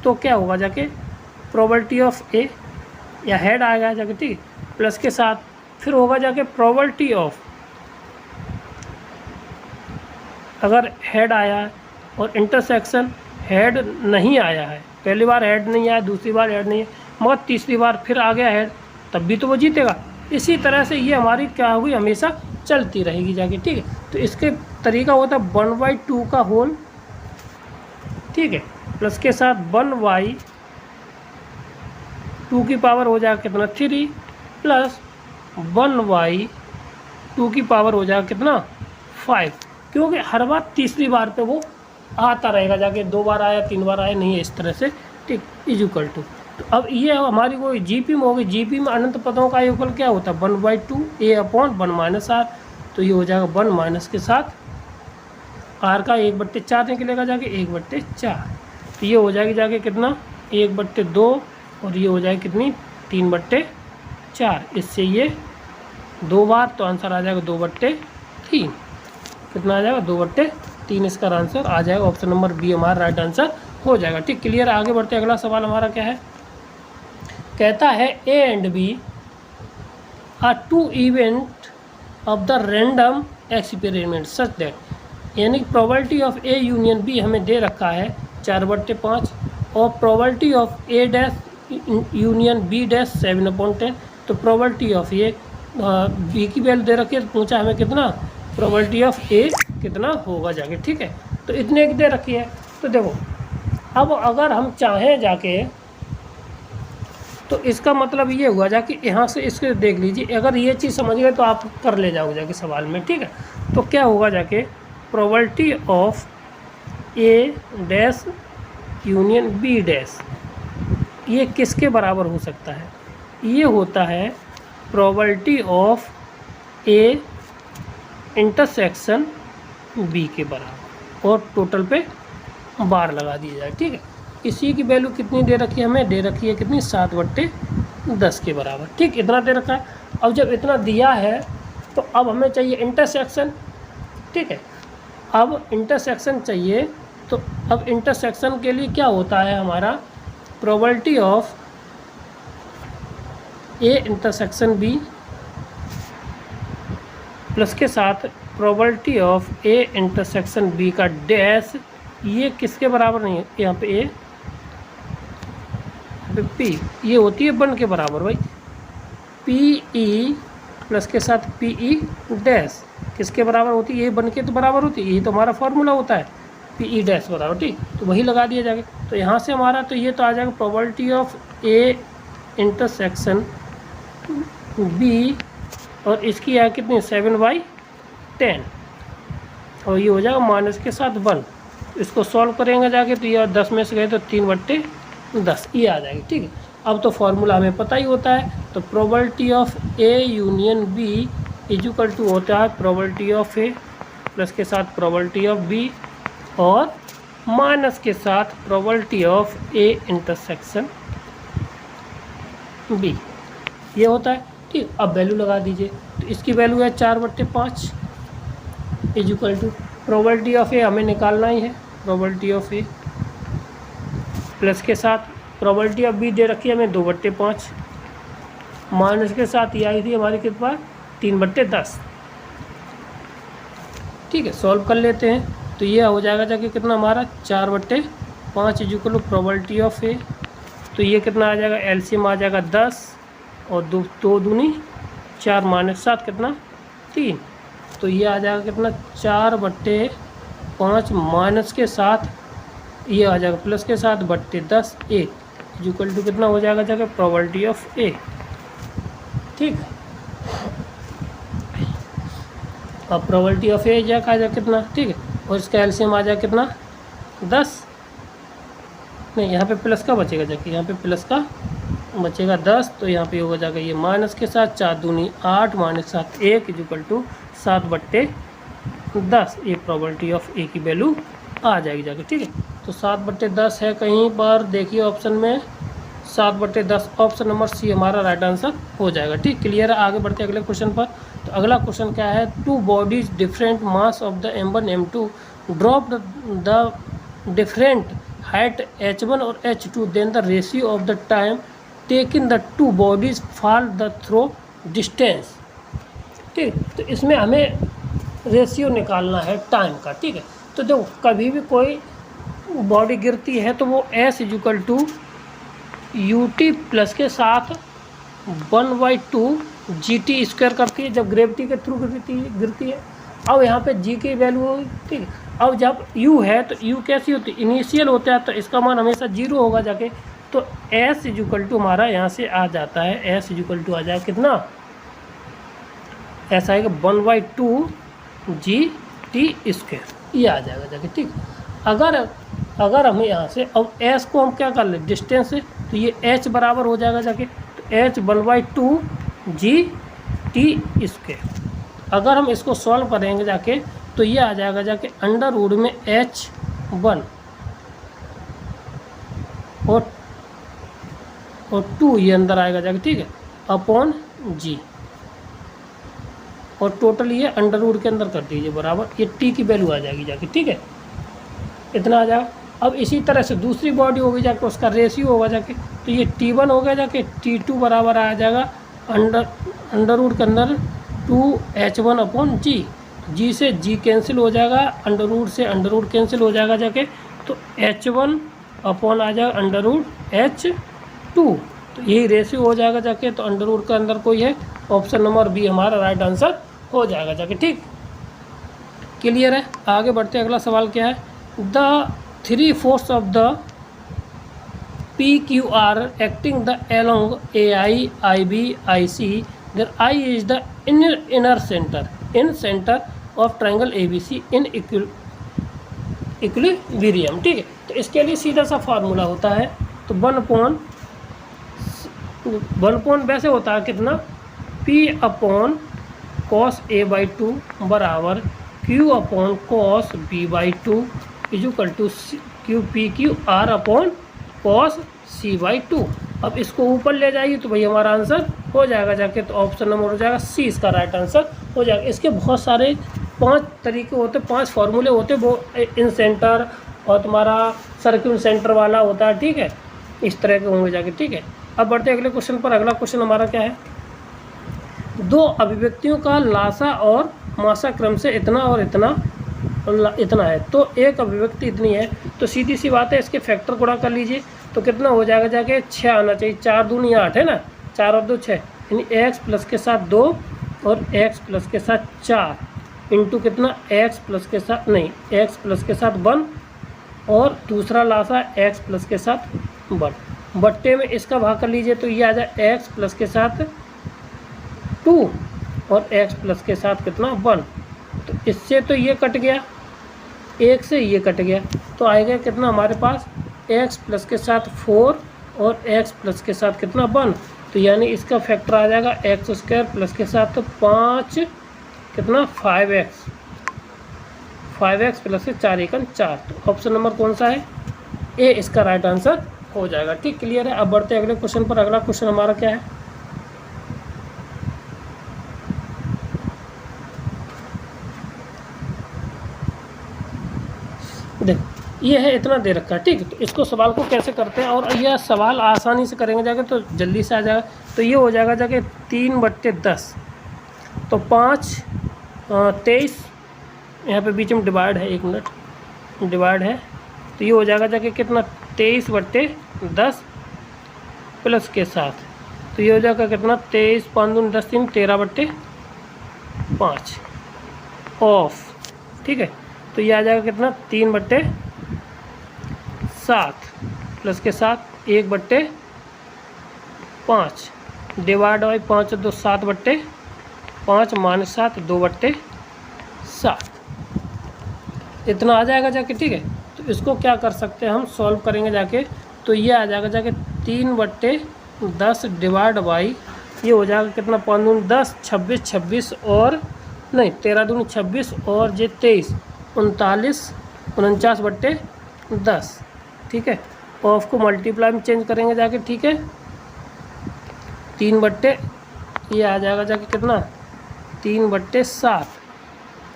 Speaker 1: तो क्या होगा जाके प्रोबेबिलिटी ऑफ ए या हेड आएगा जाके, ठीक, प्लस के साथ फिर होगा जाके प्रोबेबिलिटी ऑफ, अगर हेड आया है और इंटरसेक्शन हेड नहीं आया है, पहली बार हेड नहीं आया, दूसरी बार हेड नहीं है, मगर तीसरी बार फिर आ गया हेड, तब भी तो वो जीतेगा। इसी तरह से ये हमारी क्या हुई हमेशा चलती रहेगी जाके, ठीक है। तो इसके तरीका होता है 1/2 का होल, ठीक है, प्लस के साथ 1/2 की पावर हो जाएगा कितना 3 प्लस 1/2 की पावर हो जाएगा कितना 5, क्योंकि हर बार तीसरी बार पे वो आता रहेगा जाके, 2 बार आया 3 बार आया नहीं है, इस तरह से, ठीक, इक्वल टू। तो अब ये हमारी वो जीपी में होगी, जीपी में अनंत पदों का योगफल क्या होता है 1/2 a/1 - r। तो ये हो जाएगा 1 माइनस के साथ r का 1/4 निकलेगा जाके 1/4, तो ये हो जाएगी जाके कितना 1/2 और ये हो जाएगी कितनी 3/4। इससे ये 2 बार, तो आंसर आ जाएगा 2/3, कितना आ जाएगा 2/3, इसका आंसर आ जाएगा। ऑप्शन नंबर बी हमारा राइट आंसर हो जाएगा, ठीक, क्लियर। आगे बढ़ते अगला सवाल हमारा क्या है, कहता है A and B are 2 event of the random experiment such that, यानी probability of A union B हमें दे रखा है 4/5 और probability of A dash union B dash 7/10। तो प्रोबेबिलिटी ऑफ ए बी की वैल्यू दे रखी है, तो पूछा हमें कितना प्रोबेबिलिटी ऑफ ए कितना होगा जाके, ठीक है। तो इतने की दे रखी है। तो देखो अब अगर हम चाहें जाके, तो इसका मतलब ये हुआ जाके यहाँ से इसके देख लीजिए, अगर ये चीज़ समझ गए तो आप कर ले जाओगे जाके सवाल में, ठीक है। तो क्या होगा जाके probability of A dash union B dash, ये किसके बराबर हो सकता है, ये होता है probability of A intersection B के बराबर, और टोटल पे बार लगा दिया जाए, ठीक है। इसी की वैल्यू कितनी दे रखी है हमें, दे रखी है कितनी 7/10 के बराबर, ठीक, इतना दे रखा है। अब जब इतना दिया है तो अब हमें चाहिए इंटरसेक्शन, ठीक है। अब इंटरसेक्शन चाहिए, तो अब इंटरसेक्शन के लिए क्या होता है हमारा probability of A intersection B plus के साथ probability of A intersection B का डैश, ये किसके बराबर नहीं है, यहाँ पे ए पी, ये होती है 1 के बराबर भाई। PE प्लस के साथ PE डैश किसके बराबर होती है, ये बन के तो बराबर होती है, यही तो हमारा फॉर्मूला होता है, PE डैश बराबर, ठीक, तो वही लगा दिया जाएगा। तो यहाँ से हमारा तो ये तो आ जाएगा probability of A intersection B, और इसकी है कितनी 7/10, और ये हो जाएगा माइनस के साथ 1। इसको सॉल्व करेंगे जाके तो ये 10 में से गए तो 3/10 ये आ जाएगी, ठीक है। अब तो फॉर्मूला हमें पता ही होता है, तो probability of A union B equal to होता है प्रोबेबिलिटी ऑफ A प्लस के साथ प्रोबेबिलिटी ऑफ B और माइनस के साथ probability of A intersection B, ये होता है, ठीक। अब वैल्यू लगा दीजिए, तो इसकी वैल्यू है 4/5 equal to probability of A हमें निकालना ही है, प्रोबेबिलिटी ऑफ A प्लस के साथ प्रोबेबिलिटी ऑफ B दे रखी है हमें 2/5 माइनस के साथ ये आई थी हमारी कितने पास 3/10, ठीक है। सॉल्व कर लेते हैं, तो ये हो जाएगा जाके कितना हमारा 4/5 equal to probability of A, तो ये कितना आ जाएगा, एलसीएम आ जाएगा 10 और 2 दूनी 4 माइनस 7 कितना 3, तो ये आ जाएगा कितना 4/5 माइनस के साथ ये आ जाएगा प्लस के साथ 10 1 इक्वल टू कितना हो जाएगा जाके प्रोबेबिलिटी ऑफ A, ठीक। अब प्रोबेबिलिटी ऑफ A जाएगा आ जाएगा कितना, ठीक है, और इसका एलसीएम आ जाएगा कितना 10, नहीं यहाँ पे प्लस का बचेगा जाके, यहाँ पे प्लस का बचेगा 10, तो यहाँ पे हो जाएगा ये माइनस के साथ 4 दूनी 8 माइनस 7 1 इक्वल टू 7/10, ये प्रोबेबिलिटी ऑफ A की वैल्यू आ जाएगी जाके, ठीक है। तो 7/10 है कहीं पर, देखिए ऑप्शन में 7/10, ऑप्शन नंबर सी हमारा राइट आंसर हो जाएगा, ठीक। क्लियर है, आगे बढ़ते हैं अगले क्वेश्चन पर। तो अगला क्वेश्चन क्या है, 2 bodies different mass of the M1 M2 drop the different height H1 और H2, then the ratio of the time taken the 2 bodies fall the through distance, ठीक। तो इसमें हमें रेशियो निकालना है टाइम का, ठीक है। तो देखो कभी भी कोई बॉडी गिरती है तो वो S equal to UT plus के साथ 1/2 GT स्क्वायर करती है जब ग्रेविटी के थ्रू गिरती है। अब यहाँ पे G की वैल्यू, ठीक है। अब जब U है तो U कैसी होती है, इनिशियल होता है, तो इसका मान हमेशा 0 होगा जाके, तो S इक्वल टू हमारा यहाँ से आ जाता है, S इक्वल टू आ जाएगा कितना, ऐसा आएगा 1/2 GT स्क्वायर, ये आ जाएगा जाके, ठीक। अगर हमें यहाँ से अब S को हम क्या कर ले डिस्टेंस से, तो ये H बराबर हो जाएगा जाके, तो H 1/2 GT स्क्वायर। अगर हम इसको सॉल्व करेंगे जाके तो ये आ जाएगा जाके अंडर रूट में H1 और 2 ये अंदर आएगा जाके, ठीक है, अपॉन G, और टोटल ये अंडर रूट के अंदर कर दीजिए बराबर, ये T की वैल्यू आ जाएगी जाके, ठीक है, इतना आ जाएगा। अब इसी तरह से दूसरी बॉडी होगी जाके, उसका रेशियो होगा जाके, तो ये T1 हो गया जाके, T2 बराबर आ जाएगा अंडर रूट के अंदर 2H1 अपॉन G से G कैंसिल हो जाएगा, अंडर रूट से अंडर रूट कैंसिल हो जाएगा जाके, तो H1 अपॉन आ जाएगा अंडर रूट H2, तो यही रेशियो हो जाएगा जाके, तो अंडर रूट के अंदर कोई है, ऑप्शन नंबर बी हमारा राइट आंसर हो जाएगा जाके, ठीक। क्लियर है, आगे बढ़ते अगला सवाल क्या है, the 3 force of the PQR acting the along AI, IB, IC, their I is the inner center of triangle ABC in equilibrium, ठीक है। तो इसके लिए सीधा सा फार्मूला होता है, तो 1/1 वैसे होता है कितना, P अपॉन cos A/2 बराबर Q upon cos B/2 equal to QPQR upon cos C/2। अब इसको ऊपर ले जाइए तो भाई हमारा आंसर हो जाएगा जाके, तो ऑप्शन नंबर हो जाएगा सी इसका राइट आंसर हो जाएगा। इसके बहुत सारे 5 तरीके होते, 5 फार्मूले होते, वो इन सेंटर और तुम्हारा सर्किल सेंटर वाला होता है, ठीक है, इस तरह के होंगे जाके, ठीक है। अब बढ़ते अगले क्वेश्चन पर। अगला क्वेश्चन हमारा क्या है, 2 अभिव्यक्तियों का लासा और मासा क्रम से इतना और इतना है, तो एक अभिव्यक्ति इतनी है, तो सीधी सी बात है इसके फैक्टर गुणा कर लीजिए, तो कितना हो जाएगा जाके 6 आना चाहिए, 4 दूनी 8 है ना, 4 और 2 6, यानी एक्स प्लस के साथ 2 और एक्स प्लस के साथ 4 इंटू कितना एक्स प्लस के साथ नहीं एक्स प्लस के साथ 1 और दूसरा लासा एक्स प्लस के साथ 1 बट्टे में इसका भाग कर लीजिए तो ये आ जाए एक्स प्लस के साथ 2 और एक्स प्लस के साथ कितना 1। तो इससे तो ये कट गया, एक से ये कट गया, तो आएगा कितना हमारे पास एक्स प्लस के साथ 4 और एक्स प्लस के साथ कितना 1। तो यानी इसका फैक्टर आ जाएगा एक्स स्क्वायर प्लस के साथ 5 कितना 5x प्लस से 4 एकन 4। तो ऑप्शन नंबर कौन सा है? ए इसका राइट आंसर हो जाएगा। ठीक, क्लियर है। अब बढ़ते अगले क्वेश्चन पर। अगला क्वेश्चन हमारा क्या है? देखो ये है, इतना दे रखा है। ठीक, तो इसको सवाल को कैसे करते हैं, और यह सवाल आसानी से करेंगे जाके तो जल्दी से आ जाएगा। तो ये हो जाएगा जाके 3/10, तो 5 23, यहाँ पे बीच में डिवाइड है, 1 मिनट डिवाइड है, तो ये हो जाएगा जाके कितना 23/10 प्लस के साथ, तो ये हो जाएगा कितना 23 5 दूनी 10 3 13/5 ऑफ। ठीक है, तो ये आ जाएगा कितना 3/7 प्लस के साथ 1/5 डिवाइड बाई 5 2 7/5 माइनस 7 2/7 इतना आ जाएगा जाके। ठीक है, तो इसको क्या कर सकते हैं हम, सॉल्व करेंगे जाके। तो ये आ जाएगा जाके 3/10 डिवाइड बाई ये हो जाएगा कितना 5 दूनी 10 26 26 और नहीं 13 दूनी 26 और ये 23 39 49/10। ठीक है, ऑफ को मल्टीप्लाई में चेंज करेंगे जाके। ठीक है, 3 ये आ जाएगा जाके कितना 3/7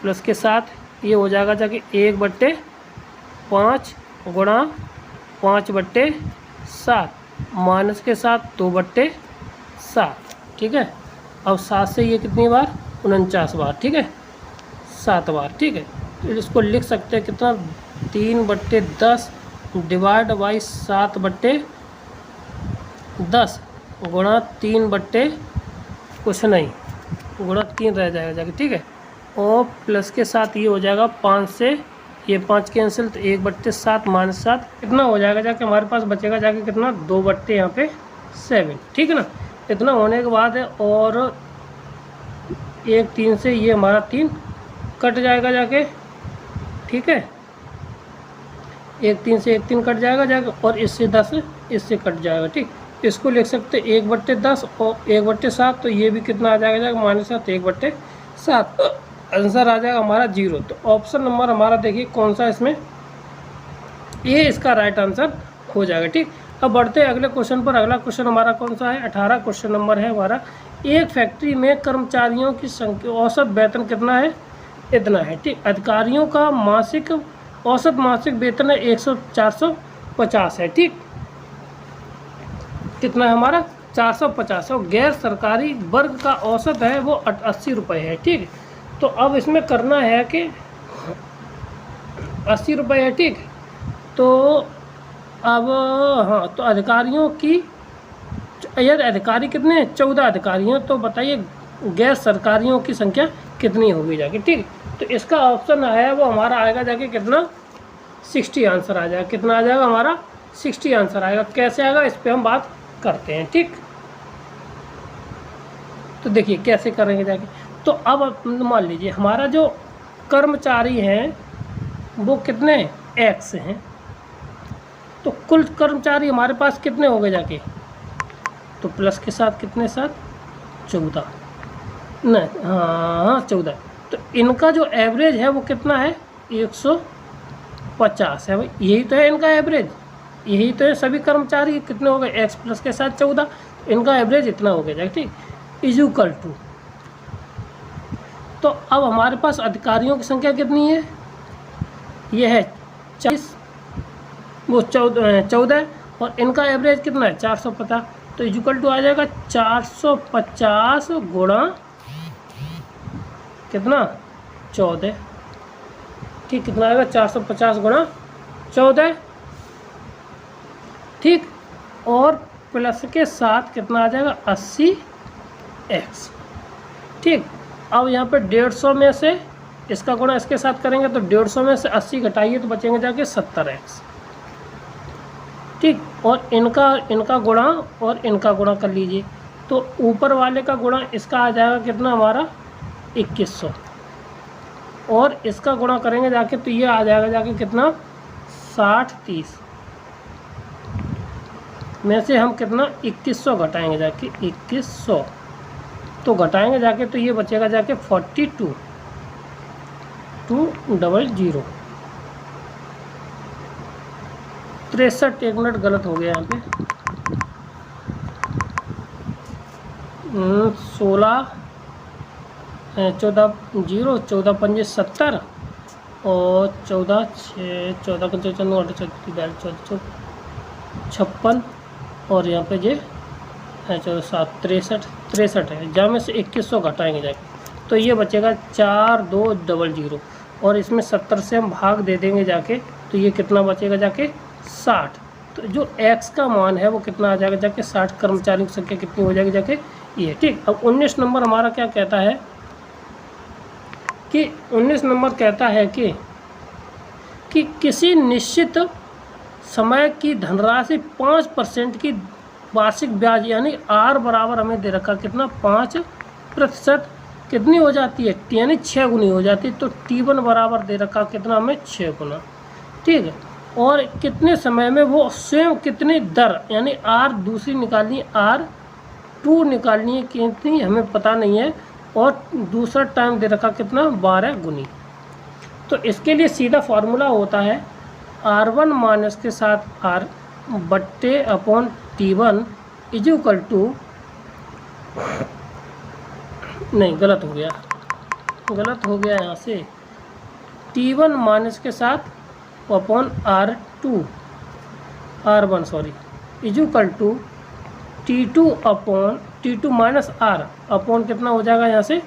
Speaker 1: प्लस के साथ ये हो जाएगा जाके 1/5 गुणा 5/7 माइनस के साथ 2/7। ठीक है, अब 7 से ये कितनी बार 49 बार। ठीक है, 7 बार। ठीक है, तो इसको लिख सकते हैं कितना 3/10 डिवाइड बाई 7/10 गुणा 3 कुछ नहीं गुणा 3 रह जाएगा जाके। ठीक है, और प्लस के साथ ये हो जाएगा 5 से ये 5 कैंसिल, तो 1/7 माइनस 7 कितना हो जाएगा जाके हमारे पास बचेगा जाके कितना 2 यहाँ पे 7। ठीक है ना, इतना होने के बाद है और 1 3 से ये हमारा 3 कट जाएगा जाके। ठीक है, 1 3 से 1 3 कट जाएगा जाके और इससे 10 इससे कट जाएगा। ठीक, इसको लिख सकते 1/10 और 1/7, तो ये भी कितना आ जाएगा जाएगा माइनस 7 1/7। आंसर आ जाएगा हमारा 0। तो ऑप्शन नंबर हमारा देखिए कौन सा इसमें, ये इसका राइट आंसर हो जाएगा। ठीक, अब बढ़ते हैं अगले क्वेश्चन पर। अगला क्वेश्चन हमारा कौन सा है? 18 क्वेश्चन नंबर है हमारा। एक फैक्ट्री में कर्मचारियों की संख्या औसत वेतन कितना है? इतना है। ठीक, अधिकारियों का मासिक औसत मासिक वेतन है 450 है। ठीक, कितना है हमारा 450 और गैर सरकारी वर्ग का औसत है वो 80 रुपये है। ठीक, तो अब इसमें करना है कि 80 रुपये है। ठीक, तो अब हाँ, तो अधिकारियों की यदि अधिकारी कितने हैं 14 अधिकारी हैं, तो बताइए गैर सरकारियों की संख्या कितनी होगी जाके। ठीक, तो इसका ऑप्शन है वो हमारा आएगा जाके कितना 60 आंसर आ जाएगा। कितना आ जाएगा हमारा 60 आंसर आएगा। कैसे आएगा इस पर हम बात करते हैं। ठीक, तो देखिए कैसे करेंगे जाके। तो अब मान लीजिए हमारा जो कर्मचारी हैं वो कितने एक्स हैं, तो कुल कर्मचारी हमारे पास कितने हो गए जाके, तो प्लस के साथ कितने साथ 14 नहीं हाँ 14। तो इनका जो एवरेज है वो कितना है 150 है भाई, यही तो है इनका एवरेज, यही तो है सभी कर्मचारी कितने हो गए एक्स प्लस के साथ 14, इनका एवरेज इतना हो गया जाए। ठीक, इक्वल टू, तो अब हमारे पास अधिकारियों की संख्या कितनी है, ये है 40 वो 14 और इनका एवरेज कितना है 450, तो इक्वल टू आ जाएगा 450 गुणा कितना 14। ठीक, कितना आएगा 450 गुणा 14। ठीक, और प्लस के साथ कितना आ जाएगा 80 एक्स। ठीक, अब यहाँ पे 150 में से इसका गुणा इसके साथ करेंगे तो 150 में से 80 घटाइए तो बचेंगे जाके 70x। ठीक, और इनका गुणा और इनका गुणा कर लीजिए तो ऊपर वाले का गुणा इसका आ जाएगा कितना हमारा 2100, और इसका गुणा करेंगे जाके तो ये आ जाएगा जाके कितना 60-30 में से हम कितना 2100 घटाएंगे जाके 2100, तो घटाएंगे जाके तो ये बचेगा जाके 42 200। 63, 1 मिनट गलत हो गया यहाँ पे, 16 14 0 14 5 70 और 14 6 14 5 14 56 और यहाँ पे ये 14 7 63 है, जहाँ में से 2100 घटाएंगे जाके तो ये बचेगा 4200, और इसमें 70 से हम भाग दे देंगे जाके तो ये कितना बचेगा जाके 60। तो जो x का मान है वो कितना आ जाएगा जाके 60, कर्मचारियों की संख्या कितनी हो जाएगी जाके ये। ठीक, अब 19 नंबर हमारा क्या कहता है कि 19 नंबर कहता है कि किसी निश्चित समय की धनराशि 5% की वार्षिक ब्याज यानी r बराबर हमें दे रखा कितना 5% कितनी हो जाती है यानी 6 गुनी हो जाती है, तो t1 बराबर दे रखा कितना हमें 6 गुना। ठीक है, और कितने समय में वो स्वयं कितनी दर यानी r दूसरी निकालनी r2 निकालनी है कितनी हमें पता नहीं है, और दूसरा टाइम दे रखा कितना 12 गुनी। तो इसके लिए सीधा फार्मूला होता है r1 माइनस के साथ r बट्टे upon t1 is equal to, नहीं गलत हो गया यहाँ से, t1 माइनस के साथ upon r1 sorry is equal to t2 minus r upon कितना हो जाएगा यहाँ से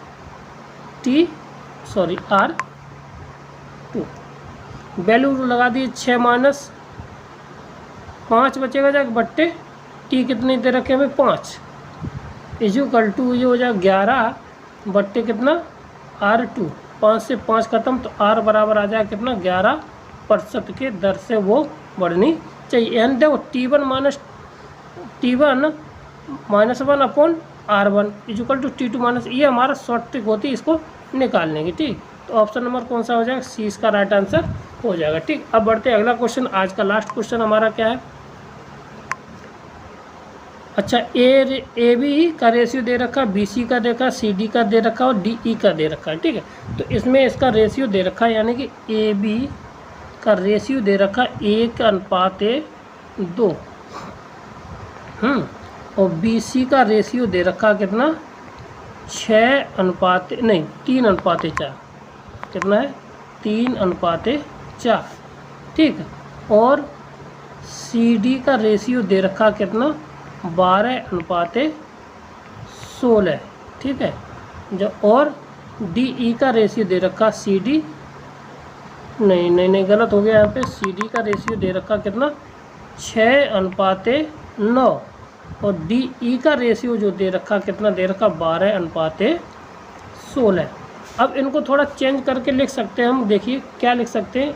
Speaker 1: r2। वैल्यू लगा दी 6 माइनस 5 बचेगा जाएगा बट्टे t कितनी दे रखे हमें 5 इज इक्वल टू ये हो जाएगा 11 बट्टे कितना r2, 5 से 5 खत्म तो r बराबर आ जाएगा कितना 11% के दर से वो बढ़नी चाहिए। यानी देखो t1 minus 1 upon r1 is equal to t2 minus, ये हमारा शॉर्ट ट्रिक होती है इसको निकालने की। ठीक, तो ऑप्शन नंबर कौन सा हो जाएगा सी इसका राइट आंसर हो जाएगा। ठीक, अब बढ़ते हैं अगला क्वेश्चन, आज का लास्ट क्वेश्चन हमारा क्या है। अच्छा, ए बी का रेशियो दे रखा, बी सी का दे रखा, सी डी का दे रखा और डी ई का दे रखा है। ठीक है, तो इसमें इसका रेशियो दे रखा है यानी कि ए बी का रेशियो दे रखा 1:2 और बी सी का रेशियो दे रखा कितना 3:4 कितना है 3:4। ठीक है, और सी डी का रेशियो दे रखा कितना 12:16। ठीक है, जो और डी ई का रेशियो दे रखा सी डी नहीं गलत हो गया यहाँ पे, सी डी का रेशियो दे रखा कितना 6:9 और डी ई का रेशियो जो दे रखा कितना दे रखा 12:16। अब इनको थोड़ा चेंज करके लिख सकते हैं हम, देखिए क्या लिख सकते हैं,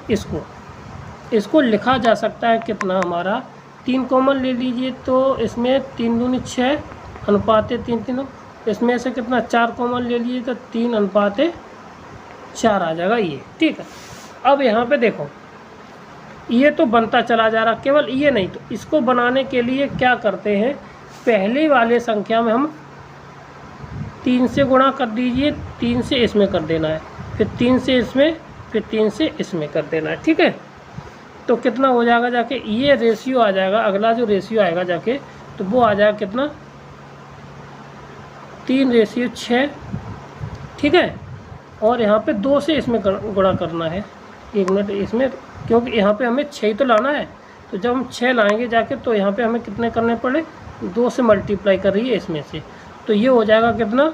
Speaker 1: इसको लिखा जा सकता है कितना हमारा 3 कॉमन ले लीजिए तो इसमें 3 दूनी 6 अनुपाते 3, इसमें से कितना 4 कॉमन ले लीजिए तो 3:4 आ जाएगा ये। ठीक है, अब यहाँ पे देखो ये तो बनता चला जा रहा, केवल ये नहीं, तो इसको बनाने के लिए क्या करते हैं, पहले वाले संख्या में हम 3 से गुणा कर दीजिए, 3 से इसमें कर देना है, फिर 3 से इसमें, फिर 3 से इसमें कर देना है। ठीक है, तो कितना हो जाएगा जाके ये रेशियो आ जाएगा, अगला जो रेशियो आएगा जाके तो वो आ जाएगा कितना 3:6। ठीक है, और यहाँ पे 2 से इसमें गुणा करना है, 1 मिनट इसमें, क्योंकि यहाँ पे हमें 6 ही तो लाना है, तो जब हम 6 लाएंगे जाके तो यहाँ पे हमें कितने करने पड़े 2 से मल्टीप्लाई कर रही है इसमें से, तो ये हो जाएगा कितना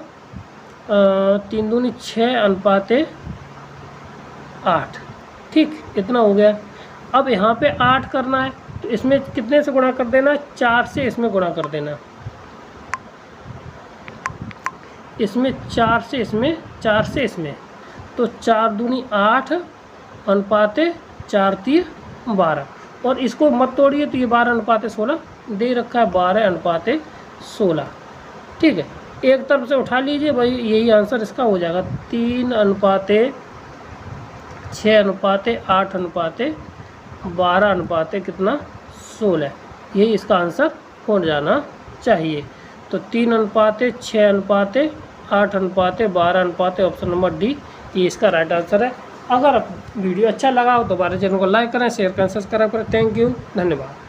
Speaker 1: 3 दूनी 6:8। ठीक, इतना हो गया। अब यहाँ पे 8 करना है तो इसमें कितने से गुणा कर देना, 4 से इसमें गुणा कर देना। इसमें 4 से इसमें, 4 से इसमें, तो 4 दूनी 8 अनुपाते 4 3 12। और इसको मत तोड़िए, तो ये 12 अनुपाते 16 दे रखा है, 12 अनुपाते 16। ठीक है, एक तरफ से उठा लीजिए भाई, यही आंसर इसका हो जाएगा। 3 अनुपाते 6 अनुपाते 8 अनुपाते 12 अनुपाते कितना 16, यही इसका आंसर हो जाना चाहिए। तो 3 अनुपाते 6 अनुपाते 8 अनुपाते 12 अनुपाते ऑप्शन नंबर डी, ये इसका राइट आंसर है। अगर वीडियो अच्छा लगा हो तो हमारे चैनल को लाइक करें, शेयर करें, सब्सक्राइब करें। थैंक यू, धन्यवाद।